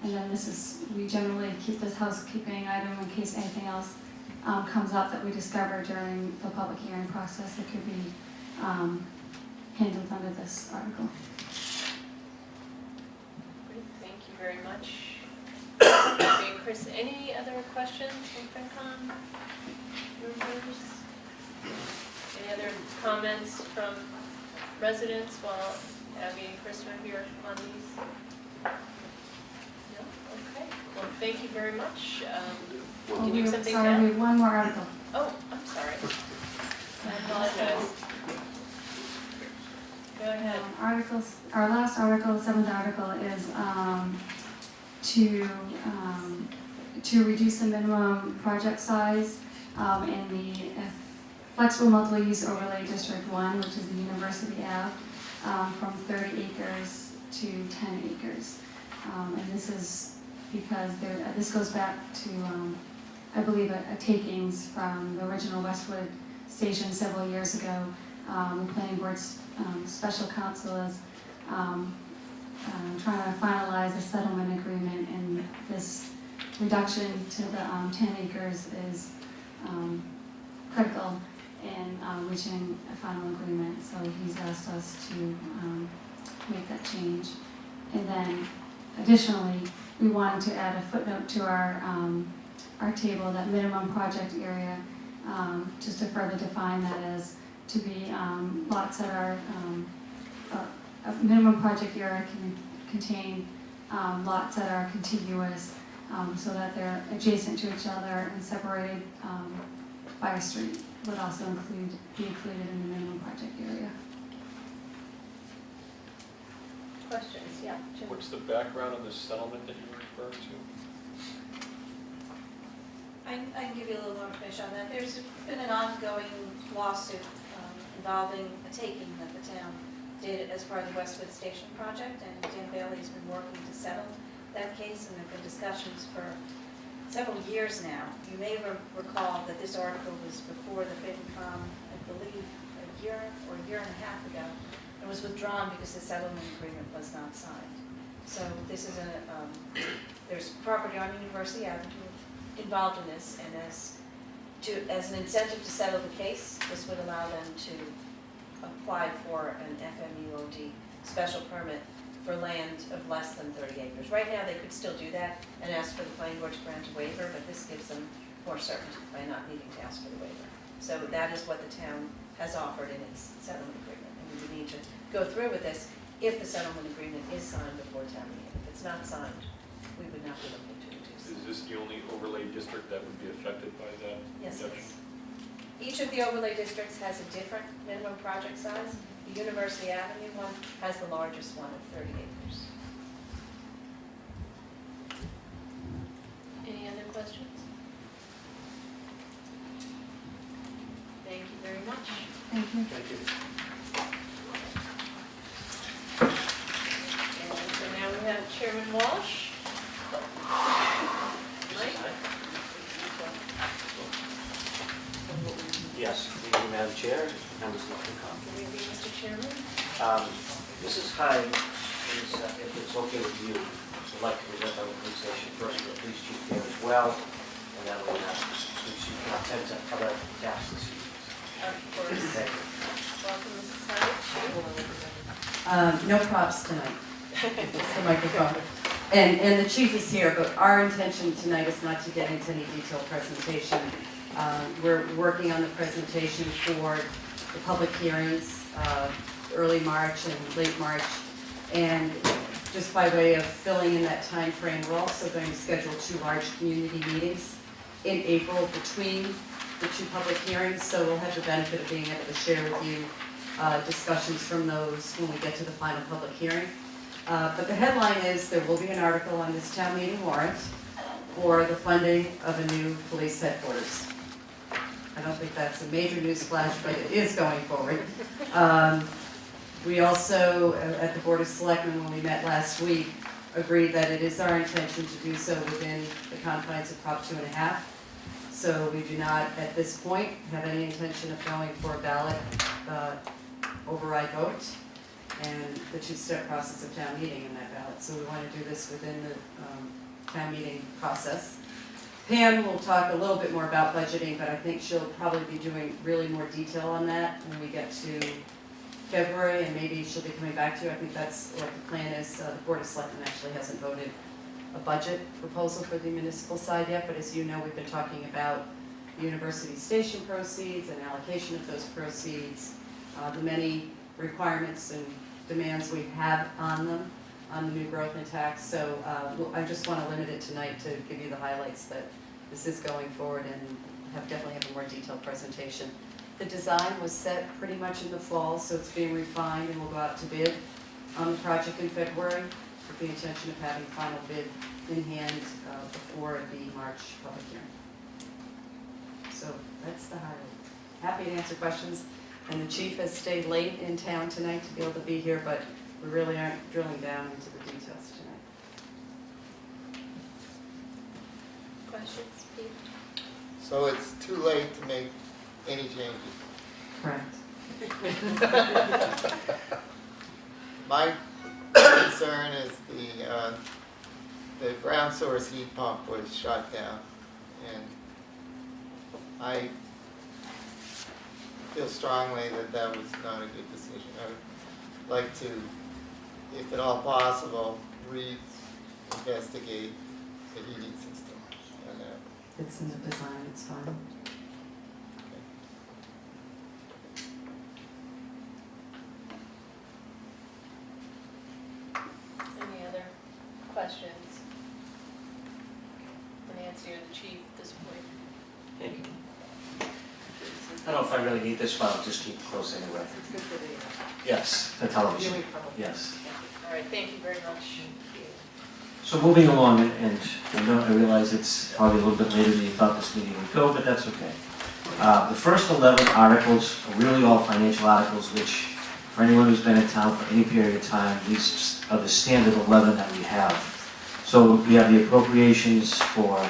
And then we generally keep this housekeeping item in case anything else comes up that we discover during the public hearing process that could be handled under this article. Great, thank you very much. Okay, Chris, any other questions from FinCom members? Any other comments from residents while Abby and Chris are here on these? No? Okay. Well, thank you very much. Can you have something Sorry, we down? have one more article. Oh, I'm sorry. I apologize. Go ahead. Our last article, the 7th article, is to reduce the minimum project size in the flexible multi-use overlay district 1, which is the University Ave, from 30 acres to 10 acres. And this is because this goes back to, I believe, a takings from the original Westwood station several years ago. The planning board's special counsel is trying to finalize a settlement agreement, and this reduction to the 10 acres is critical in reaching a final agreement. So he's asked us to make that change. And then additionally, we wanted to add a footnote to our table, that minimum project area, just to further define that as to be lots that are, a minimum project area can contain lots that are contiguous, so that they're adjacent to each other and separated by a street would also be included in the minimum project area. Questions? Yeah, Jim? What's the background of the settlement that you referred to? I can give you a little more information on that. There's been an ongoing lawsuit involving a taking that the town did as part of the Westwood Station project, and Dan Bailey's been working to settle that case, and there have been discussions for several years now. You may recall that this article was before the FinCom, I believe, a year and a half ago. It was withdrawn because the settlement agreement was not signed. So this is there's property on University Avenue involved in this, and as an incentive to settle the case, this would allow them to apply for an FMUOD special permit for land of less than 30 acres. Right now, they could still do that and ask for the planning board to grant a waiver, but this gives them more certainty by not needing to ask for the waiver. So that is what the town has offered in its settlement agreement, and we would need to go through with this if the settlement agreement is signed before town meeting. If it's not signed, we would not be looking to reduce it. Is this the only overlay district that would be affected by that Yes, it reduction? is. Each of the overlay districts has a different minimum project size. The University Avenue one has the largest one of 30 acres. Any other questions? Thank you very much. Thank you. Thank you. And so now we have Chairman Walsh. Mike? Yes, thank you, Madam Chair, members of the FinCom. Good evening, Mr. Chairman. Mrs. Hyde, if it's okay with you, would like to present our organization first to the police chief here as well, and then we'll have police chief can attend to other tasks this evening. Of course. Thank you. Welcome, Mrs. Hyde. No props tonight. It's the microphone. And the chief is here, but our intention tonight is not to get into any detailed presentation. We're working on the presentation for the public hearings, early March and late March. And just by way of filling in that time frame, we're also going to schedule 2 large community meetings in April between the 2 public hearings. So we'll have the benefit of being able to share with you discussions from those when we get to the final public hearing. But the headline is there will be an article on this town meeting warrant for the funding of a new police headquarters. I don't think that's a major news flash, but it is going forward. We also, at the Board of Selectmen, when we met last week, agreed that it is our intention to do so within the confines of Prop 2.5. So we do not, at this point, have any intention of going for a ballot override vote and the 2-step process of town meeting in that ballot. So we want to do this within the town meeting process. Pam will talk a little bit more about budgeting, but I think she'll probably be doing really more detail on that when we get to February, and maybe she'll be coming back to you. I think that's what the plan is. The Board of Selectmen actually hasn't voted a budget proposal for the municipal side yet, but as you know, we've been talking about the University Station proceeds and allocation of those proceeds, the many requirements and demands we have on them, on the new growth and tax. So I just want to limit it tonight to give you the highlights that this is going forward and definitely have a more detailed presentation. The design was set pretty much in the fall, so it's being refined and we'll go out to bid on the project in February with the intention of having final bid in hand before the March public hearing. So that's the highlight. Happy to answer questions. And the chief has stayed late in town tonight to be able to be here, but we really aren't drilling down into the details tonight. Questions, Pete? So it's too late to make any changes? Correct. My concern is the ground source heat pump was shut down, and I feel strongly that that was not a good decision. I would like to, if at all possible, re-investigate the heating system. And, It's in the design, it's fine. questions? Nancy or the chief at this point? Thank you. I don't know if I really need this, but I'll just keep it close anyway. It's good for the Yes, for television, viewing public. yes. All right, thank you very much. So moving along, and I realize it's probably a little bit later than you thought this meeting would go, but that's okay. The first 11 articles are really all financial articles, which for anyone who's been in town for any period of time, these are the standard 11 that we have. So we have the appropriations for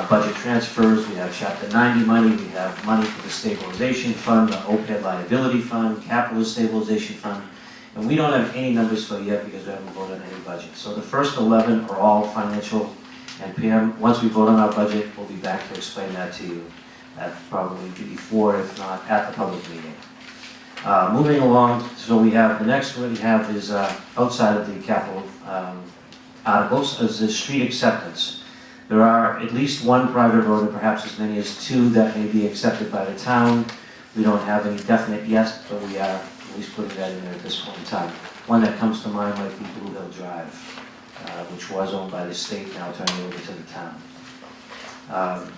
budget transfers, we have Chapter 90 money, we have money for the stabilization fund, the OPEB liability fund, capital stabilization fund, and we don't have any numbers for yet because we haven't voted on any budget. So the first 11 are all financial, and Pam, once we vote on our budget, we'll be back to explain that to you. That probably be before, if not at the public meeting. Moving along, so we have, the next one we have is outside of the capital articles, is the street acceptance. There are at least one private road and perhaps as many as two that may be accepted by the town. We don't have any definite yet, but we are at least putting that in there at this point in time. One that comes to mind might be Blue Hill Drive, which was owned by the state, now turning over to the town.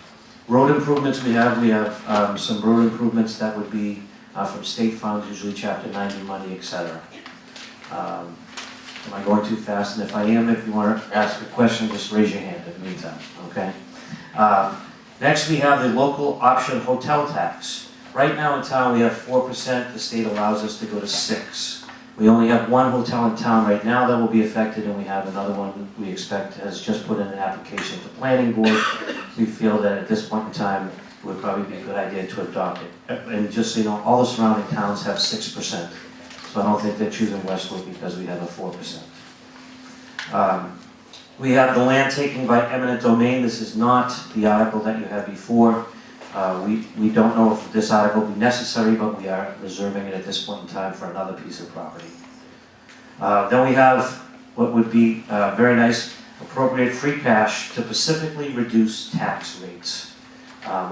Road improvements we have some road improvements that would be from state funds, usually Chapter 90 money, etc. Am I going too fast? And if I am, if you want to ask a question, just raise your hand in the meantime, okay? Next, we have the local option hotel tax. Right now in town, we have 4%. The state allows us to go to 6%. We only have one hotel in town right now that will be affected, and we have another one we expect has just put in an application to the planning board. We feel that at this point in time, it would probably be a good idea to adopt it. And just so you know, all the surrounding towns have 6%. So I don't think they're choosing Westwood because we have a 4%. We have the land taking by eminent domain. This is not the article that you had before. We don't know if this article will be necessary, but we are reserving it at this point in time for another piece of property. Then we have what would be very nice, appropriate free cash to specifically reduce tax rates.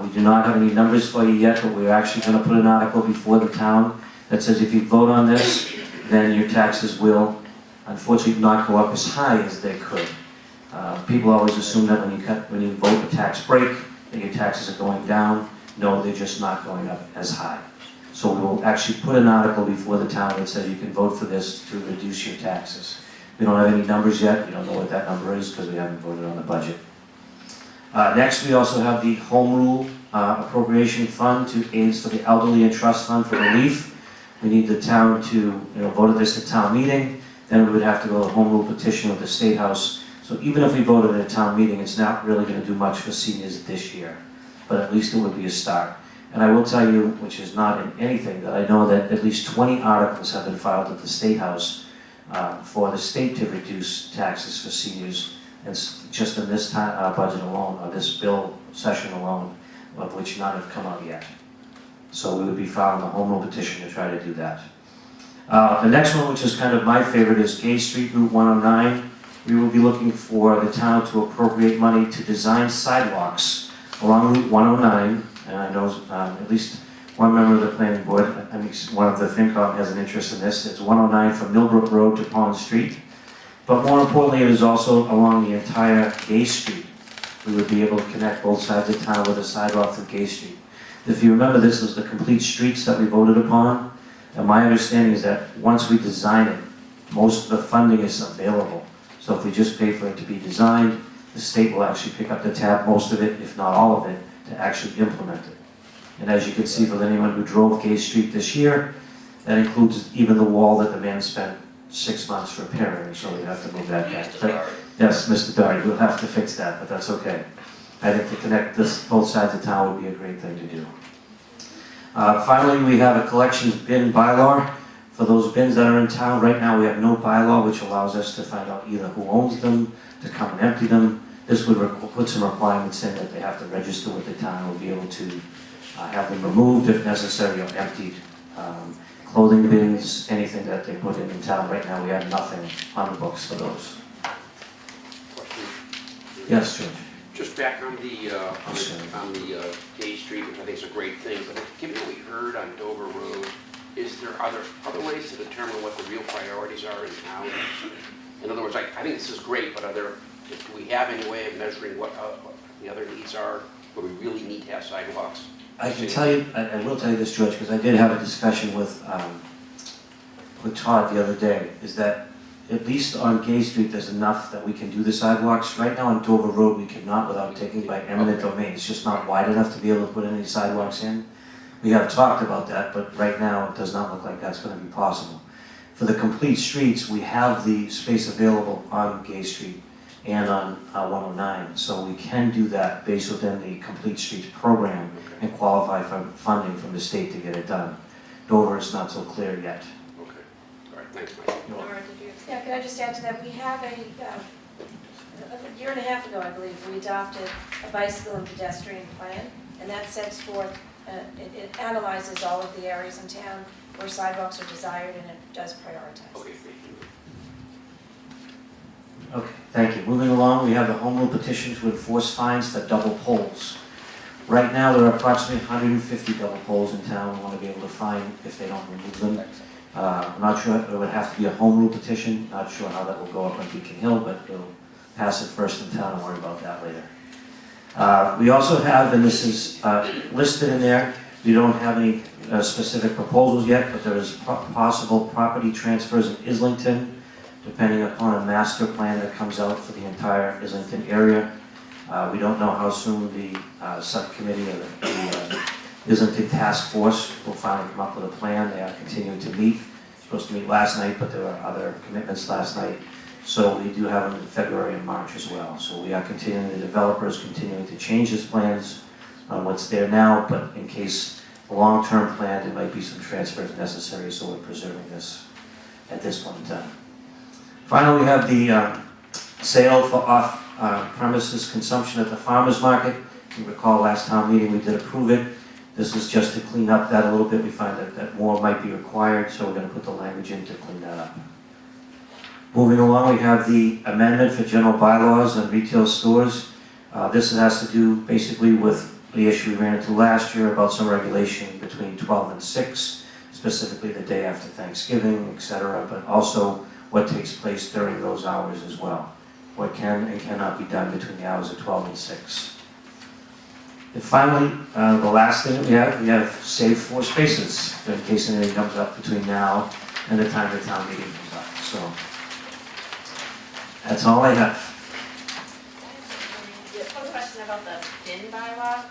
We do not have any numbers for you yet, but we're actually going to put an article before the town that says if you vote on this, then your taxes will unfortunately not go up as high as they could. People always assume that when you vote a tax break, that your taxes are going down. No, they're just not going up as high. So we will actually put an article before the town that says you can vote for this to reduce your taxes. We don't have any numbers yet. We don't know what that number is because we haven't voted on the budget. Next, we also have the Home Rule Appropriation Fund to aids for the elderly and trust fund for relief. We need the town to vote this at town meeting. Then we would have to go to a Home Rule petition with the State House. So even if we voted at a town meeting, it's not really going to do much for seniors this year. But at least it would be a start. And I will tell you, which is not in anything, that I know that at least 20 articles have been filed at the State House for the state to reduce taxes for seniors. And just in this budget alone, or this bill session alone, of which none have come out yet. So we would be filing a home rule petition to try to do that. The next one, which is kind of my favorite, is Gay Street Route 109. We will be looking for the town to appropriate money to design sidewalks along Route 109. And I know at least one member of the planning board, I mean, one of the FinCom has an interest in this. It's 109 from Millbrook Road to Pond Street. But more importantly, it is also along the entire Gay Street. We would be able to connect both sides of town with a sidewalk through Gay Street. If you remember, this is the complete streets that we voted upon. And my understanding is that once we design it, most of the funding is available. So if we just pay for it to be designed, the state will actually pick up the tab, most of it, if not all of it, to actually implement it. And as you can see, for anyone who drove Gay Street this year, that includes even the wall that the man spent 6 months repairing, so we have to move that back. But, yes, Mr. Doherty, we'll have to fix that, but that's okay. I think to connect both sides of town would be a great thing to do. Finally, we have a collections bin bylaw. For those bins that are in town, right now we have no bylaw which allows us to find out either who owns them, to come and empty them. This would put some requirements in that they have to register with the town, or be able to have them removed if necessary or emptied. Clothing bins, anything that they put in town. Right now we have nothing on the books for those. Question. Yes, George. Just back on the Gay Street, which I think is a great thing, but given what we heard on Dover Road, are there other ways to determine what the real priorities are in town? In other words, I think this is great, but do we have any way of measuring what the other needs are, where we really need to have sidewalks? I can tell you, I will tell you this, George, because I did have a discussion with Todd the other day, is that at least on Gay Street, there's enough that we can do the sidewalks. Right now on Dover Road, we cannot without taking by eminent domain. It's just not wide enough to be able to put any sidewalks in. We have talked about that, but right now, it does not look like that's going to be possible. For the complete streets, we have the space available on Gay Street and on 109, so we can do that based within the Complete Streets program and qualify for funding from the state to get it done. Dover is not so clear yet. Okay, all right, thanks, Mike. Nora, did you? Yeah, could I just add to that, we have a year and a half ago, I believe, we adopted a bicycle and pedestrian plan, and that sets forth, it analyzes all of the areas in town where sidewalks are desired, and it does prioritize. Okay, thank you. Okay, thank you. Moving along, we have the home rule petition to enforce fines for double poles. Right now, there are approximately 150 double poles in town. We want to be able to fine if they don't remove them. I'm not sure, it would have to be a home rule petition. Not sure how that will go up on Beacon Hill, but it'll pass it first in town and worry about that later. We also have, and this is listed in there, we don't have any specific proposals yet, but there is possible property transfers in Islington, depending upon a master plan that comes out for the entire Islington area. We don't know how soon the subcommittee of the Islington Task Force will finally come up with a plan. They are continuing to meet. Supposed to meet last night, but there were other commitments last night. So we do have them in February and March as well. So we are continuing, the developers continuing to change his plans on what's there now, but in case a long-term plan, there might be some transfers necessary, so we're preserving this at this point in time. Finally, we have the sale for off-premises consumption at the farmer's market. You recall last town meeting we did approve it. This is just to clean up that a little bit. We find that more might be required, so we're going to put the language in to clean that up. Moving along, we have the amendment for general bylaws on retail stores. This has to do basically with the issue we ran into last year about some regulation between 12 and 6, specifically the day after Thanksgiving, etc., but also what takes place during those hours as well. What can and cannot be done between the hours of 12 and 6. And finally, the last thing that we have saved 4 spaces in case anything comes up between now and the time the town meeting comes up. So that's all I have. One question about the bin bylaw.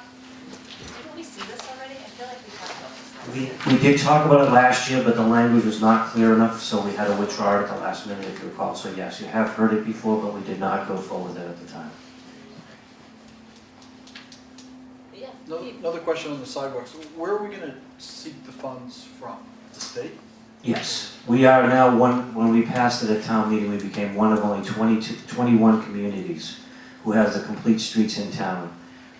Didn't we see this already? I feel like we talked about this. We did talk about it last year, but the language was not clear enough, so we had to withdraw it at the last minute, if you recall. So yes, you have heard it before, but we did not go forward with it at the time. Yeah. Another question on the sidewalks. Where are we going to seek the funds from? The state? Yes, we are now when we passed it at town meeting, we became one of only 21 communities who has the complete streets in town.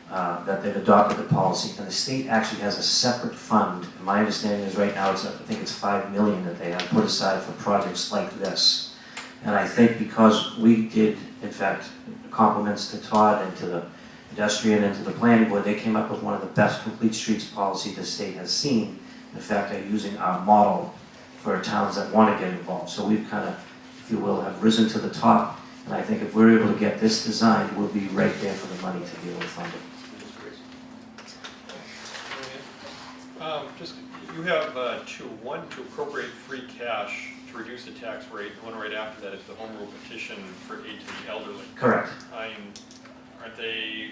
That they've adopted the policy, and the state actually has a separate fund. And my understanding is right now, I think it's $5 million that they have put aside for projects like this. And I think because we did, in fact, compliments to Todd and to the pedestrian and to the planning board, they came up with one of the best complete streets policy the state has seen. In fact, they're using our model for towns that want to get involved. So we've kind of, if you will, have risen to the top. And I think if we're able to get this designed, we'll be right there for the money to be able to fund it. You have one to appropriate free cash to reduce the tax rate. One right after that is the home rule petition for aid to the elderly. Correct. Aren't they?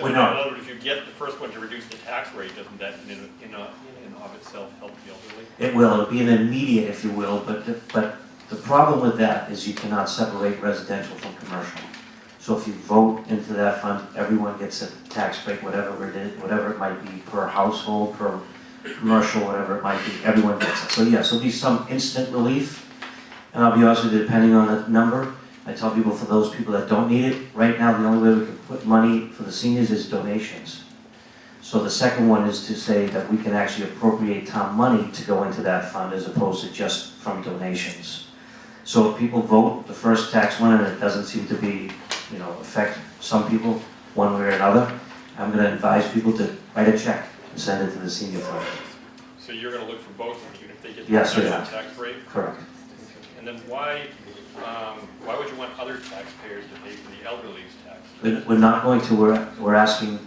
We're not. In other words, if you get the first one to reduce the tax rate, doesn't that in and of itself help the elderly? It will. It'll be an immediate, if you will, but the problem with that is you cannot separate residential from commercial. So if you vote into that fund, everyone gets a tax break, whatever it might be per household, per commercial, whatever it might be, everyone gets it. So yes, there'll be some instant relief, and I'll be honest with you, depending on the number, I tell people for those people that don't need it, right now the only way we can put money for the seniors is donations. So the second one is to say that we can actually appropriate town money to go into that fund as opposed to just from donations. So if people vote the first tax one and it doesn't seem to be, affect some people one way or another, I'm going to advise people to write a check and send it to the senior fund. So you're going to look for both of them, even if they get the Yes, we extra are. tax rate? Correct. And then why would you want other taxpayers to pay for the elderly's tax? We're not going to, we're asking,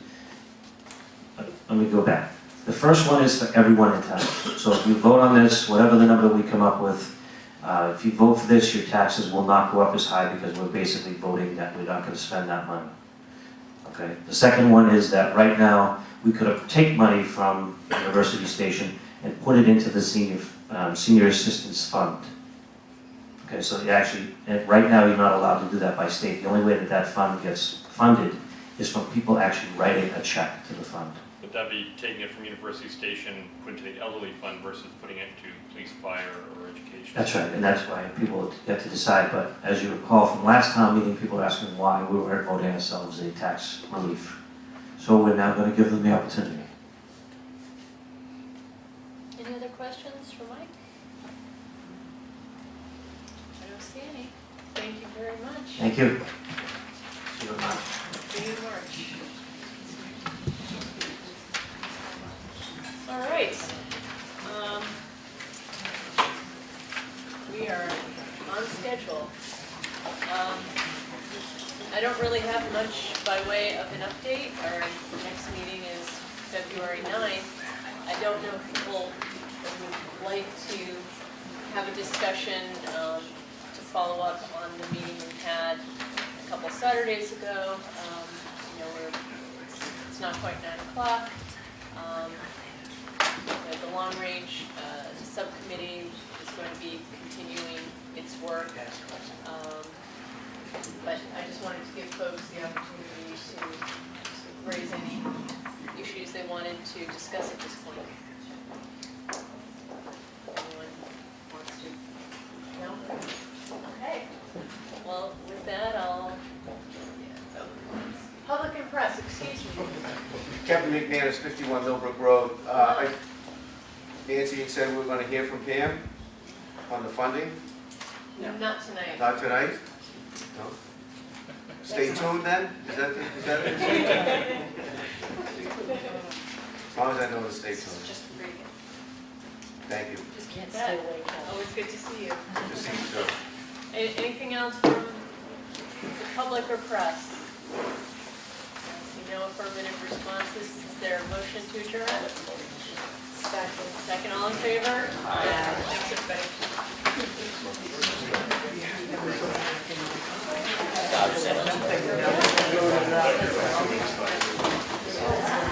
let me go back. The first one is for everyone in town. So if you vote on this, whatever the number we come up with, if you vote for this, your taxes will not go up as high because we're basically voting that we're not going to spend that money. Okay. The second one is that right now, we could take money from University Station and put it into the senior assistance fund. Okay, so actually, right now, you're not allowed to do that by state. The only way that that fund gets funded is from people actually writing a check to the fund. Would that be taking it from University Station, putting it to the elderly fund versus putting it to police, fire, or education? That's right, and that's why people get to decide. But as you recall from last town meeting, people were asking why we weren't voting ourselves a tax relief. So we're now going to give them the opportunity. Any other questions for Mike? I don't see any. Thank you very much. Thank you. See you in March. All right. We are on schedule. I don't really have much by way of an update. Our next meeting is February 9th. I don't know if people would like to have a discussion to follow up on the meeting we had a couple Saturdays ago. It's not quite 9 o'clock. The long range subcommittee is going to be continuing its work. But I just wanted to give folks the opportunity to raise any issues they wanted to discuss at this point. Anyone wants to? No? Okay. Well, with that, public and press, excuse me. Captain McManus, 51 Millbrook Road. Nancy had said we were going to hear from Pam on the funding. No, not tonight. Not tonight? No? Stay tuned then? Is that it? As long as I know to stay tuned. Just read it. Thank you. Just can't stay awake. Always good to see you. Good to see you too. Anything else from the public or press? I see no affirmative responses. Is there a motion to adjourn? Second, all in favor? Aye. Thanks, everybody.